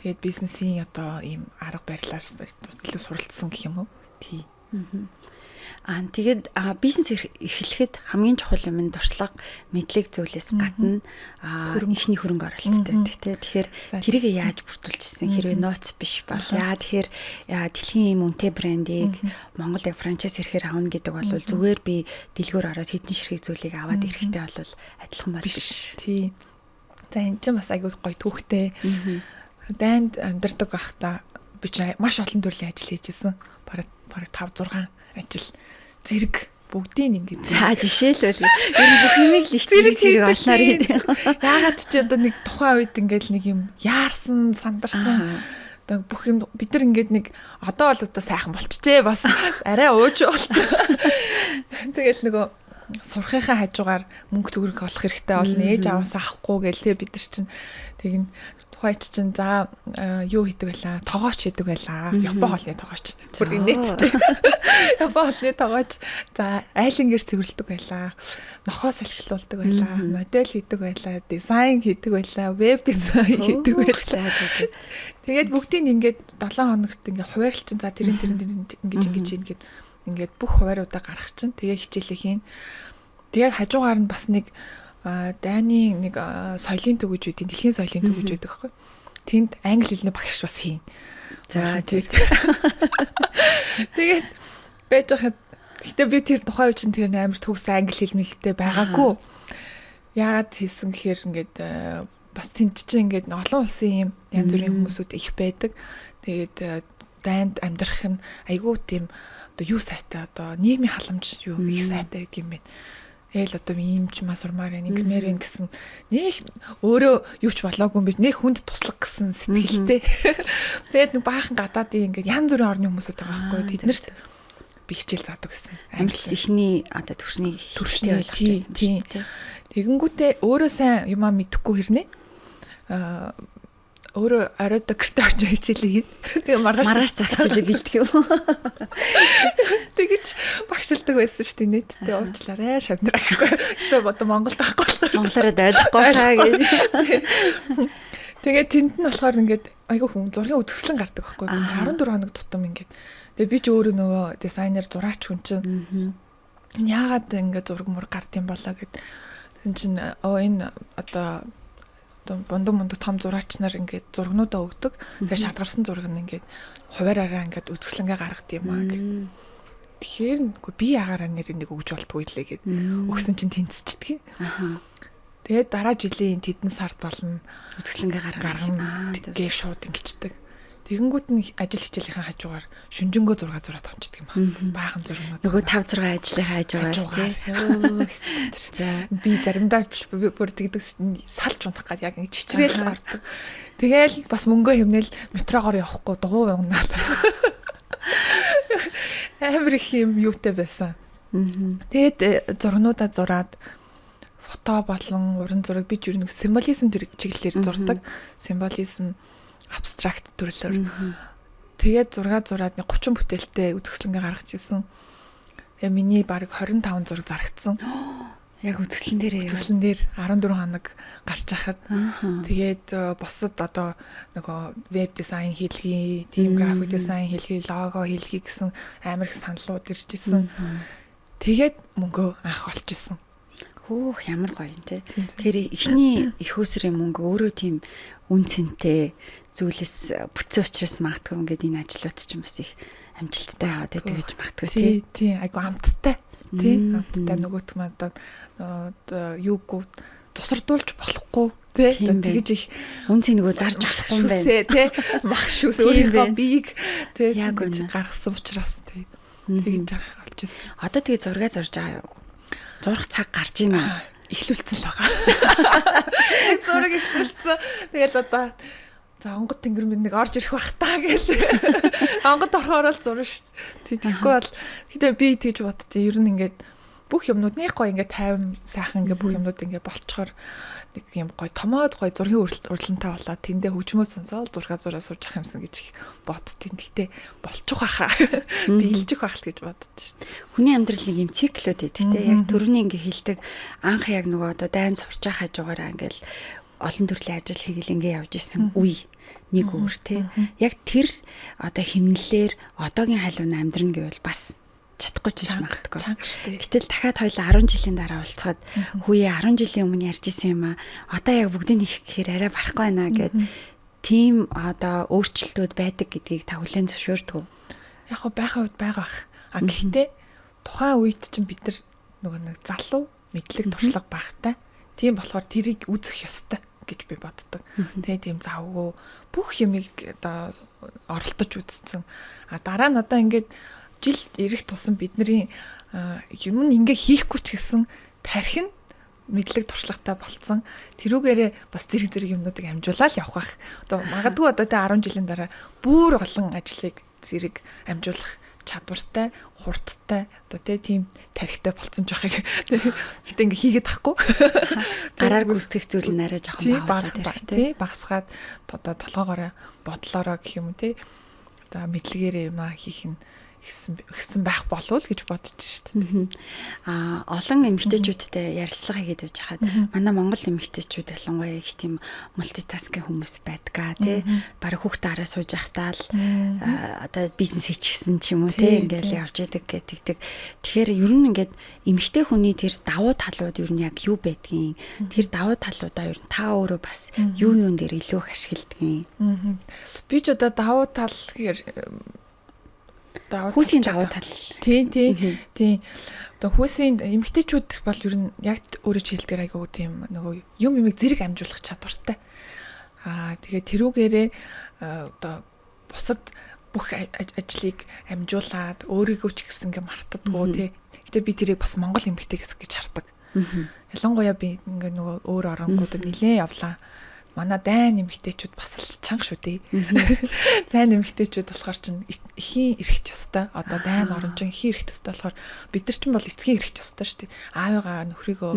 тэгээд бизнесийн одоо ийм арга барилаар илүү суралцсан гэх юм уу? Тий. Тэгээд бизнес эхлэхэд хамгийн чухал юм нь туршлага, мэдлэг зүйлээс гадна ихний хөрөнгө оруулалттай байдаг тийм. Тэгэхээр тэрийг яаж бүрдүүлчихсэн хэрвээ нууц биш бол тэгэхээр дэлхийн юм үнэтэй брендийг Монголд франчайз ирэхээр авна гэдэг бол зүгээр би дэлгүүр ороод хэдэн ширхэг зүйлийг аваад ирэхтэй бол адилхан бол биш. Тий. За энэ ч бас айгүй гоё түүхтэй. Дайнд амьдардаг байхдаа би ч маш олон төрлийн ажил хийжсэн. Бараг 5-6 ажил зэрэг бүгдийг ингээд за жишээлбэл ер нь бүх юмыг л их зэрэг олноор хийдэг. Яагаад ч одоо нэг тухайн үед ингээд нэг юм яарсан, сандарсан одоо бүх юм бид нар ингээд нэг одоо бол одоо сайхан болчихжээ бас арай ууж болцсон. Тэгэл нөгөө сурахынхаа хажуугаар мөнгө төгрөг олох хэрэгтэй болно. Ээж аваас авахгүй гэл тэг бид нар чинь тэгин тухайч чинь за юу хийдэг байлаа? Тогооч хийдэг байлаа. Япон хоолны тогооч. Бүр инээдтэй. Япон хоолны тогооч. За айлангэр цэвэрлдэг байлаа. Нохоос салхилуулдаг байлаа. Модель хийдэг байлаа. Дизайн хийдэг байлаа. Веб дизайн хийдэг байлаа. Тэгээд бүгдийг ингээд 7 хоногт ингээд хуваарлчин за тэрэн ингээд бүх хувааруудаа гаргах чинь тэгээ хичээлээ хийн. Тэгээд хажуугаар нь бас нэг дайны нэг соёлын төв гэж үүдийн дэлхийн соёлын төв гэж байдаг байхгүй. Тэнд англи хэлний багш бас хийн. За тэгээд байж хахад гэтээ би тэр тухайн үеийн тэр амар төгс англи хэлмэлтэй байгаагүй. Яагаад хийсэн гэхээр ингээд бас тэнд чинь ингээд олон улсын юм янз бүрийн хүмүүсүүд их байдаг. Тэгээд дайнд амьдрах нь айгүй тийм одоо юу сайтай одоо нийгмийн халамж юу их сайтай гэдэг юм байна. Ээл одоо ийм ч мас урмаар ингэмээр гэсэн нэг өөрөө юу ч болоогүй юм биш нэг хүнд туслах гэсэн сэтгэлтэй. Тэгээд нэг баахан гадаадын ингээд янз бүрийн орны хүмүүсүүд байгаа байхгүй тэднэрт би хичээл заадаг гэсэн. Амжилт ихний одоо төвшний ойлгож байсан тийм. Тэгэнгүүтээ өөрөө сайн юмаа мэдэхгүй хэрнээ өөрөө оройд гэрте орж хичээлээ хийн. Тэгээ маргааш загчлаа бэлдэх юм. Тэгэж багшилдаг байсан шүү дээ нийтдээ уучлаарай шавдраа гэхгүй. Тэгээ бодо Монголд байхгүй. Монголоор ойлгохгүй хаа гэж. Тэгээ тэнд нь болохоор ингээд айгүй хүн зургийн үзэсгэлэн гардаг байхгүй. 14 хоног тутам ингээд. Тэгээ би ч өөрөө нөгөө дизайнер зураач хүн чинь. Яагаад ингээд зураг мөр гард юм болоо гэд. Тэн чинь энэ одоо бондон том зураач нар ингээд зургнуудаа өгдөг. Тэгээ шалгарсан зураг нь ингээд хуваараараа ингээд үзэсгэлэнгээ гаргадаг юм аа гэх. Тэгэхээр би ягараа нэр нэг өгж болтгүй лээ гэд. Өгсөн чинь тэнцчихдээ. Тэгээд дараа жилийн тэдэн сард болно үзэсгэлэнгээ гаргана. Тэгээ шууд ингэчдэг. Тэгэнгүүт нь ажил хичээлийнхэн хажуугаар шүнжэнгөө зураг зураад авчдаг юм байна. Баахан зургнууд. Нөгөө 5-6 ажлынхаа хажуугаар тий. За би заримдаа бүр тэгдэг салж унах гад яг ингэ чичрээл ордог. Тэгээл бас мөнгөө хэмнээл метрогоор явахгүй дугуй угнаад. Амар их юм юутай байсан. Тэгээд зургнуудаа зураад фото болон уран зураг би ч юу нэг символизм төр чиглэлээр зурдаг. Символизм абстракт төрлөөр. Тэгээд зураад нэг 30 бүтээлтэй үзэсгэлэнгээ гаргаж ирсэн. Тэгээ миний баг 25 зураг зарагдсан. Яг үзэсгэлэн дээр 14 хоног гарч хахад тэгээд босод одоо нөгөө веб дизайн хийлгий, тим график дизайн хийлгий, лого хийлгий гэсэн амар их саналууд ирж исэн. Тэгээд мөнгөө анх олчихсан. Хөөх ямар гоё юм те. Тэр ихний их усрын мөнгө өөрөө тийм үн цэнтэй зүйлээс бүтсэн учраас магадгүй ингээд энэ ажлууд ч юм бас их амжилттай яваад байдаг гэж магадгүй тий айгу амттай тий амттай нөгөөт маань одоо юугүй тусардуулж болохгүй тий тэгэж их үн цэн нөгөө зарж болохгүй юм байна тий мах шүүс өөрийнхөө биеийг тий яг гаргасан учраас тий тэгэж авах олж ирсэн. Одоо тэгээ зураг зорж байгаа юу? Зурх цаг гарч ийна. Эхлүүлсэн л байгаа. Зураг эхлүүлсэн. Тэгэл одоо за онгод тэнгэр минь нэг орж ирэх бах таа гээл. Онгод орохоор л зурна шүү дээ. Тэгэхгүй бол гэтээ би тэгж бодчих. Ер нь ингээд бүх юмнууд нэг гоё ингээ тайван сайхан ингээ бүх юмнууд ингээ болцохоор нэг юм гоё томоод гоё зургийн урдлантай болоод тэндээ хөгжмөө сонсоод зураг сууж ах юмсан гэж их боддtiin. Гэтэ болчих واخа. Биелжих байх л гэж боддоо шүү. Хүний амьдрал нэг юм циклүүд байдаг те. Яг төрөний ингээ хэлдэг анх яг нөгөө одоо дайн сурч байгаа хажуугаараа ингээл олон төрлийн ажил хийгээл ингээ явж исэн үе нэг өөр те. Яг тэр одоо химнэлээр одоогийн халуун амьдрна гэвэл бас чадахгүй ч биш магадгүй. Чанга штэ. Гэтэл дахиад хоёул 10 жилийн дараа уулзахад хүүе 10 жилийн өмнө ярьж исэн юм аа. Одоо яг бүгдийг их гэхээр арай барахгүй байна гэд тийм одоо өөрчлөлтүүд байдаг гэдгийг та хүлээн зөвшөөрдөг. Яг хөө байхаа үед байгаах. А гэхдээ тухайн үед чинь бид нар нөгөө нэг залуу мэдлэг туршлага багтай. Тийм болохоор тэрийг үзэх ёстой гэж би боддог. Тэгээ тийм завгүй бүх юмыг одоо оролдож үзсэн. А дараа нь одоо ингээд жил ирэх тусам бидний юм ингээ хийхгүй ч гэсэн тархин мэдлэг туршлагатай болцсон. Тэрүүгээрээ бас зэрэг юмнуудыг амжуулаад явах бах. Одоо магадгүй одоо тэ 10 жилийн дараа бүр олон ажлыг зэрэг амжуулах чадвартай, хурдтай одоо тийм тарихтай болцсон ч байхыг гэтээ ингээ хийгээд тахгүй. Гараар гүйцэтгэх зүйл нь арай жоохон багасгаад багасгаад одоо толгоогоороо бодлороо гэх юм тий. Одоо мэдлэгээрээ юм хийх нь ихсэн байх болов гэж бодож штэ. Олон эмэгтэйчүүдтэй ярилцлага хийгээд байж хаад манай Монгол эмэгтэйчүүд ялангуяа их тийм мультитаскинг хүмүүс байдгаа тий. Бараг хүүхдээ араа сууж явахтаа л одоо бизнес хийчихсэн ч юм уу тий ингээл явж идэг гэдэг. Тэгэхээр ер нь ингээд эмэгтэй хүний тэр давуу талууд ер нь яг юу байдгийг тэр давуу талуудаа ер нь та өөрөө бас юун дээр илүү их ашигладгийг. Би ч одоо давуу тал гэхээр хүүсийн давуу тал. Тийм. Одоо хүүсийн эмэгтэйчүүд бол ер нь яг өөрөө хэлдгээр айгүй тийм нөгөө юмыг зэрэг амжуулах чадвартай. Тэгээд тэрүүгээрээ одоо бусад бүх ажлыг амжуулаад өөрийгөө ч гэсэн ингээ мартдаггүй тий. Гэтэ би тэрийг бас Монгол эмэгтэй гэж хардаг. Ялангуяа би ингээ нөгөө өөр оронгуудад нилээн явлаа. Манай дайн эмэгтэйчүүд бас л чанга шүү дээ. Дайн эмэгтэйчүүд болохоор чинь эхийн эрхт ёстой. Одоо дайн оронжин эхийн эрхт ёстой болохоор бид нар чинь бол эцгийн эрхт ёстой шүү дээ. Аавыгаа нөхрийгөө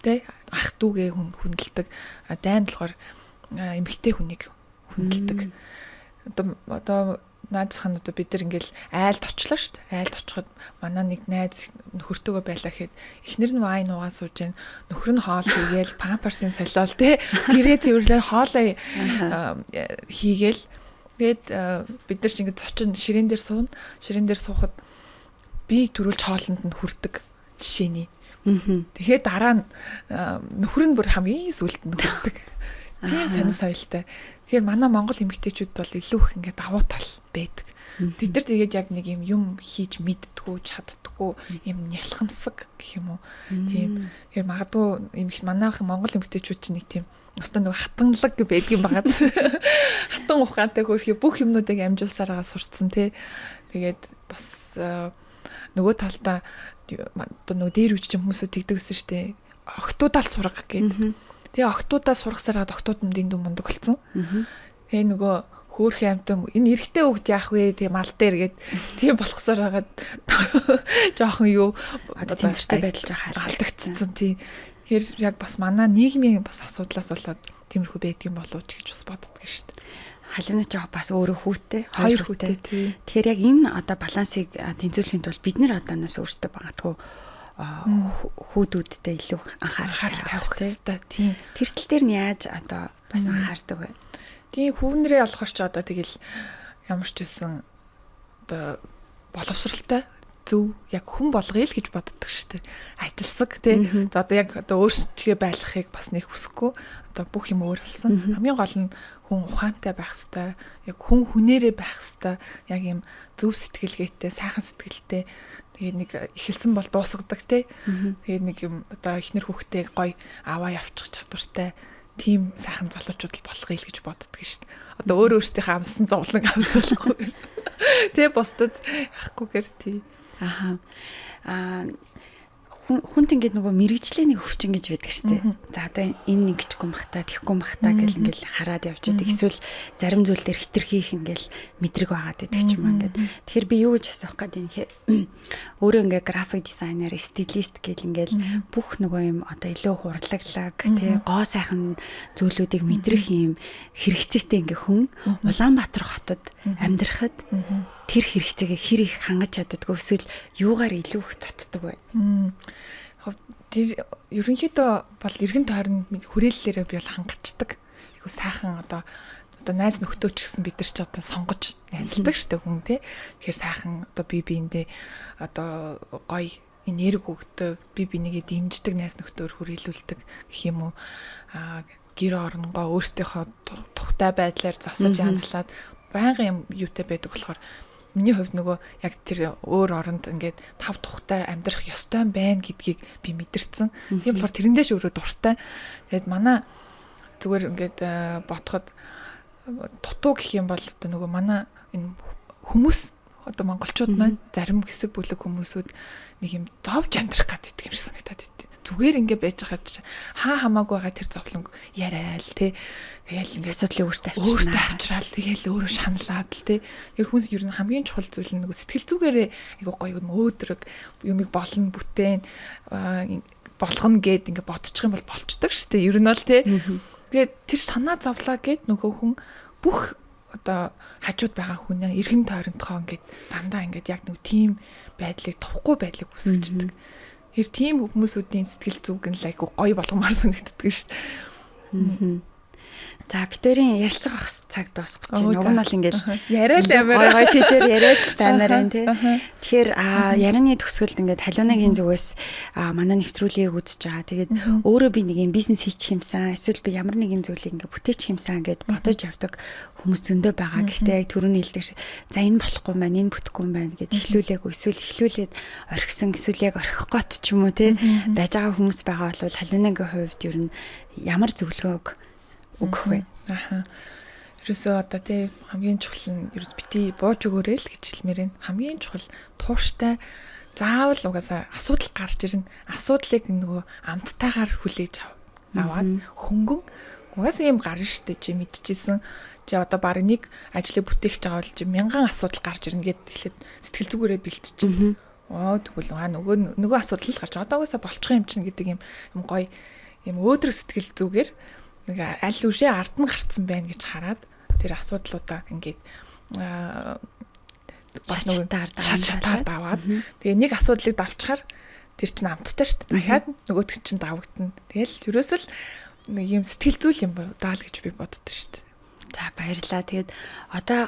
тэ ах дүүгээ хүндэлдэг. Дайн болохоор эмэгтэй хүнийг хүндэлдэг. Одоо наадсхан одоо бид нар ингээл айлд очлоо шүү дээ. Айлд очиход манай нэг найз нөхөртөөгөө байлаа гэхэд эхнэр нь вайн уугаа сууж гэн нөхөр нь хоол хийгээл памперсын солиол те гэрээ цэвэрлээ хоолоо хийгээл тэгээд бид нар ч ингээд зочин ширээн дээр суuna. Ширээн дээр суухад би төрүүлж хоолнд нь хүрдэг жишээний. Тэгэхээр дараа нь нөхөр нь бүр хамгийн сүлд нь хүрдэг. Тийм сонир соёлтой. Тэгэхээр манай Монгол эмэгтэйчүүд бол илүү их ингээд давуу тал байдаг. Тэд нар тэгээд яг нэг юм хийж мэддгүү, чаддггүй юм нялхамсаг гэх юм уу. Тийм. Тэгэхээр магадгүй манайх Монгол эмэгтэйчүүд чинь нэг тийм өстөө нэг хатанлаг байдаг юм байгаа. Хатан ухаантай хөрхи бүх юмнуудыг амжуулсараа сурцсан тий. Тэгээд бас нөгөө талдаа одоо нөгөө дээр үуч чинь хүмүүсүүд тэгдэг гэсэн шүү дээ. Охтуудаа л сурга гэдэг. Тэгээ охтуудаа сургасараад охтууд нь дэндүү мундаг болсон. Тэгээ нөгөө хөөрхөн амтан энэ эрэгтэй хүүхд яах вэ? Тэгээ мал дээр гээд тийм болохсоор хагаад жоохон юу тэнцвэртэй байдал жоо алдагдсан тийм. Тэгэхээр яг бас манай нийгмийн бас асуудлаас болоод тиймэрхүү байдгийн болов ч гэж бас боддөг шүү дээ. Халууны жоо бас өөрөө хүүтэй, хоёр хүүтэй. Тэгэхээр яг энэ одоо балансыг тэнцвэрлэхийн тулд бид нар одоо нас өөрсдөө багтгүй хүүдүүдтэй илүү анхаарал тавих хэрэгтэй. Тийм. Тэр тал дээр нь яаж одоо бас анхаардаг вэ? Тийм хүүнэрээ олохор ч одоо тэгэл ямар ч байсан одоо боловсралтай зөв яг хүн болгоё л гэж боддог шүү дээ. Ажилсаг тий. Одоо яг одоо өөрсдөө байлгахыг бас нэг хүсэхгүй. Одоо бүх юм өөрлөсөн. Хамгийн гол нь хүн ухаантай байх хэвээр, яг хүн хүнээрээ байх хэвээр, яг юм зөв сэтгэлгээтэй, сайхан сэтгэлтэй. Тэгээд нэг ихэлсэн бол дуусгадаг тий. Тэгээд нэг юм одоо ихнэр хүүхдээ гоё аваа явчих чадвартай тийм сайхан залуучууд л болгоё л гэж боддөг шүү дээ. Одоо өөрөөсдийнхээ амсан зовлон амсуулахгүй. Тэ бусдад яхахгүйгээр тий. хүнт ингээд нөгөө мэрэгжлийн нэг өвчин гэж байдаг шүү дээ. За одоо энэ ингэчгүй махта тэхгүй махта гэл ингээл хараад явж байдаг. Эсвэл зарим зүйл дээр хитрхийх ингээл мэдрэг байгаад байдаг ч юм ингээд. Тэгэхээр би юу гэж асуух гэдэг юм хэрэг өөрөө ингээд график дизайнер, стилист гэл ингээл бүх нөгөө юм одоо илүү хурлаглаг тий гоо сайхан зүйлүүдийг мэдрэх юм хэрэгцээтэй ингээ хүн Улаанбаатар хотод амьдрахад тэр хэрэгцээгээ хэр их хангаж чаддаггүй эсвэл юугаар илүү их татдаг вэ? Тэр ерөнхийдөө бол эргэн тойрон хүрээллээрээ би бол хангацдаг. Айгу сайхан одоо найз нөхдөд ч гэсэн бид нар ч одоо сонгож найзалдаг штэ хүн тий. Тэгэхээр сайхан одоо биендээ одоо гоё энерги өгдөг, бинийгээ дэмждэг найз нөхдөөр хүрээлүүлдэг гэх юм уу. Гэр оронгоо өөртөөхөө тухтай байдлаар засаж янзлаад байнгын юм юутай байдаг болохоор миний хувьд нөгөө яг тэр өөр оронд ингээд тав тухтай амьдрах ёстой байна гэдгийг би мэдэрсэн. Тийм болохоор тэрэндээ ч өөрөө дуртай. Тэгээд манай зүгээр ингээд ботход дутуу гэх юм бол одоо нөгөө манай энэ хүмүүс одоо монголчууд маань зарим хэсэг бүлэг хүмүүсүүд нэг юм зовж амьдрах гэдэг юм шиг санагдаад байт. Зүгээр ингээ байж хаад хамаагүй байгаа тэр зовлонг яриад те тэгэл ингээ асуудлыг өөртөө авчраал тэгэл өөрөө шаналаад л те тэр хүнс ер нь хамгийн чухал зүйл нь нөгөө сэтгэл зүгээрээ айгу гоё юм өөдрөг юмыг болно бүтээн болгоно гэд ингээ бодчих юм бол болчдөг шүү дээ ер нь бол те тэгээд тэр санаа зовлаа гэд нөгөө хүн бүх одоо хажууд байгаа хүнээ эргэн тойронтхоо ингээд дандаа ингээд яг нэг тийм байдлыг товхгүй байдлыг үүсгэждэг. Тэр тийм хүмүүсүүдийн сэтгэл зүг нь л айгу гоё болгомоор санагддаг шүү дээ. За битэрийн ярилцах ах цаг дуусах гэж байна. Уг нь бол ингээд яриад амар гоё сэдвэр яриад баймаар байна тий. Тэгэхээр ярианы төгсгөлд ингээд халуунагийн зүгээс манай нэвтрүүлгийг үзэж байгаа. Тэгээд өөрөө би нэг юм бизнес хийчих юмсан, эсвэл би ямар нэгэн зүйлийг ингээд бүтээчих юмсан гэд бодож явдаг хүмүүс зөндөө байгаа. Гэхдээ яг түрүүний хэлдэг шиг за энэ болохгүй байна, энэ бүтэхгүй байна гэд эхлүүлээгүй, эсвэл эхлүүлээд орхисон, эсвэл яг орхих гот ч юм уу тий. Байж байгаа хүмүүс байгаа бол халуунагийн хувьд ер нь ямар зөвлөгөөг өгөх вэ? Ерөөсөө одоо тий хамгийн чухал нь ерөөс бити бууж өгөөрэй л гэж хэлмээр байна. Хамгийн чухал тууштай заавал угаасаа асуудал гарч ирнэ. Асуудлыг нөгөө амттайгаар хүлээж аваад хөнгөн угаасаа юм гарна штэ чи мэдчихсэн. Чи одоо баг нэг ажлыг бүтээх гэж байгаа бол чи мянган асуудал гарч ирнэ гэд эхлээд сэтгэл зүгээрээ бэлтчихсэн. Тэгвэл нөгөө асуудал л гарч одоо угаасаа болчих юм чинь гэдэг юм гоё юм өөдрөг сэтгэл зүгээр нэг аль үшээ ард нь гарцсан байна гэж хараад тэр асуудлуудаа ингээд бас нэг шатаар даваад тэгээ нэг асуудлыг давчхаар тэр чинь амттай шүү дээ. Дахиад нөгөөтг чинь давагдана. Тэгэл ерөөсөл нэг юм сэтгэл зүйн юм даал гэж би боддоо шүү дээ. За баярлалаа. Тэгээд одоо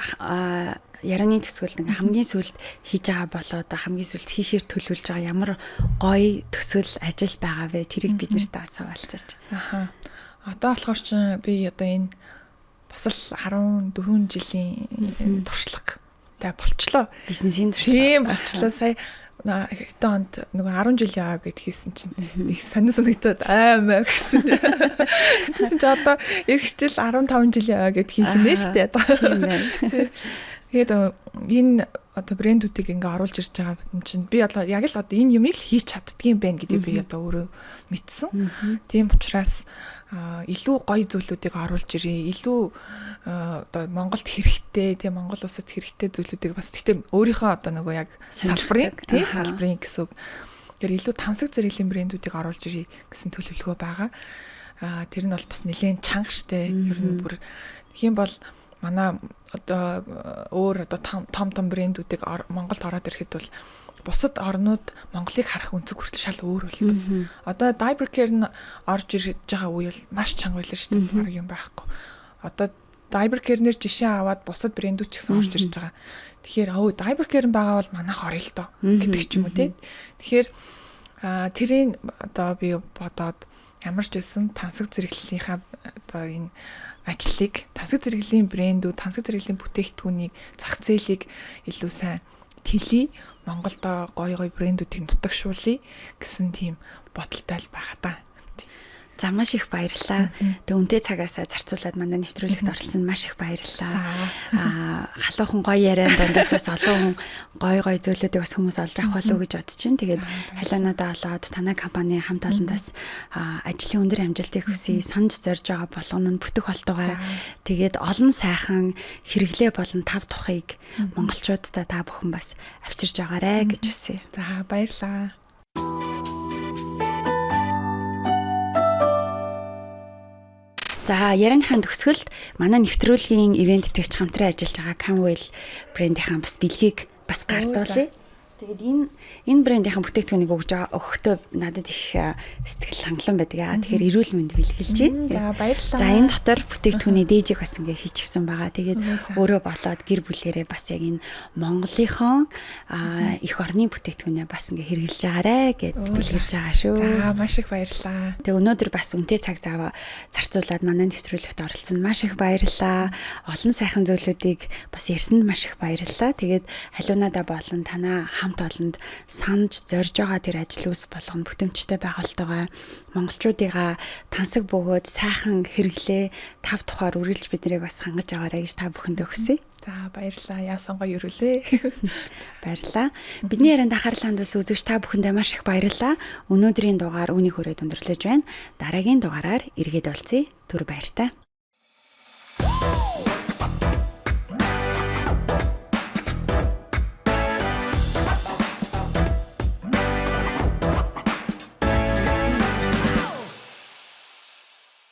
яраны төсвөл ингээ хамгийн сүүлд хийж байгаа болоо одоо хамгийн сүүлд хийхээр төлөвлөж байгаа ямар гоё төсвөл ажил байгаа вэ? Тэрийг биднэрт асуулцаач. Одоо болохоор ч би одоо энэ бас л 14 жилийн туршлагатай болчлоо. Бизнесийн туршлага. Тийм болчлоо. Сая хэдэн онд нөгөө 10 жил яваа гэд хийсэн чинь их сонир санагдаад аймаа гэсэн. Тэгсэн чи одоо их жил 15 жил яваа гэд хийх нэ штэ. Тийм байна. Тэгээд энэ одоо брэндүүдийг ингээ оруулж ирж байгаа юм чинь би одоо яг л одоо энэ юмыг л хийж чаддгийм байх гэдэг би одоо өөрөө мэдсэн. Тийм учраас илүү гоё зүйлүүдийг оруулж ирээ. Илүү одоо Монголд хэрэгтэй, тийм Монгол улсад хэрэгтэй зүйлүүдийг бас тэгтээ өөрийнхөө одоо нөгөө яг салбарын гэсэн үг. Тэгэхээр илүү тансаг зэрэглэлийн брэндүүдийг оруулж ирээ гэсэн төлөвлөгөө байгаа. Тэр нь бол бас нэлээд чанга штэ. Ер нь бүр тийм бол манай одоо өөр одоо том брэндүүдийг Монголд ороод ирэхэд бол бусад орнууд Монголыг харах өнцөг хүртэл шал өөр болдог. Одоо Diaper Care нь орж ирж байгаа үе бол маш чанга байлаа шүү дээ. Баг юм байхгүй. Одоо Diaper Care-нэр жишээ аваад бусад брэндүүд ч гэсэн орж ирж байгаа. Тэгэхээр Diaper Care байгаа бол манайх орё л доо гэдэг ч юм уу те. Тэгэхээр тэрийг одоо би бодоод ямар ч байсан тансаг зэрэглэлийнхаа одоо энэ ажлыг тансаг зэрэглэлийн брэндүүд, тансаг зэрэглэлийн бүтээгдэхүүнийг, зах зээлийг илүү сайн тэлий, Монголд гоё брэндүүдийг нутагшуулъя гэсэн тийм бодолтой л байгаа даа. За маш их баярлалаа. Тэг үнтэй цагаасаа зарцуулаад манай нэвтрүүлэгт оролцсон маш их баярлалаа. Халуухан гоё ярианд дундаас олон гоё зүйлүүдийг бас хүмүүс олж авах болов уу гэж бодож байна. Тэгээд халиунадаа олоод танай компани хамт олондоос ажлын өндөр амжилтыг хүсье. Санаж зорж байгаа болгоно нь бүтэх болтугай. Тэгээд олон сайхан хэрэглээ болон тав тухыг монголчуудаа та бүхэн бас авчирж байгаарэ гэж хүсье. За баярлалаа. За ярианыхаа төгсгөлд манай нэвтрүүлгийн ивенттэйгч хамтран ажиллаж байгаа Camwell брендийнхэн бас бэлгийг бас гардуулъя. Тэгээд энэ брендийнхэн бүтээгдэхүүнийг өгөхдөө надад их сэтгэл хангалуун байдаг. Тэгэхээр эрүүл мэнд бэлгэлж байна. За баярлалаа. За энэ дотор бүтээгдэхүүний дээжийг бас ингээ хийчихсэн байгаа. Тэгээд өөрөө болоод гэр бүлээрээ бас яг энэ Монголынхон их орны бүтээгдэхүүнээ бас ингээ хэрэгжилж байгаарэ гэд бэлгэлж байгаа шүү. За маш их баярлалаа. Тэг өнөөдөр бас үнэтэй цаг зав зарцуулаад манай нэвтрүүлэгт оролцсон маш их баярлалаа. Олон сайхан зүйлүүдийг бас ярьсанд маш их баярлалаа. Тэгээд халиунадаа болон танаа хамт олонд санаж зорж байгаа тэр ажил үс болгоно бүтэмжтэй байгуултайгаа монголчуудыгаа тансаг бөгөөд сайхан хэрэглээ тав тухаар үргэлж биднийг бас хангаж аваарай гэж та бүхэндээ хүсье. За баярлалаа. Яасан гоё өрүүлээ. Баярлалаа. Бидний ярианд анхаарлаа хандуулсан үзэгч та бүхэндээ маш их баярлалаа. Өнөөдрийн дугаар үүнийг хүрээд өндөрлөж байна. Дараагийн дугаараар эргээд уулзъя. Түр баяртай.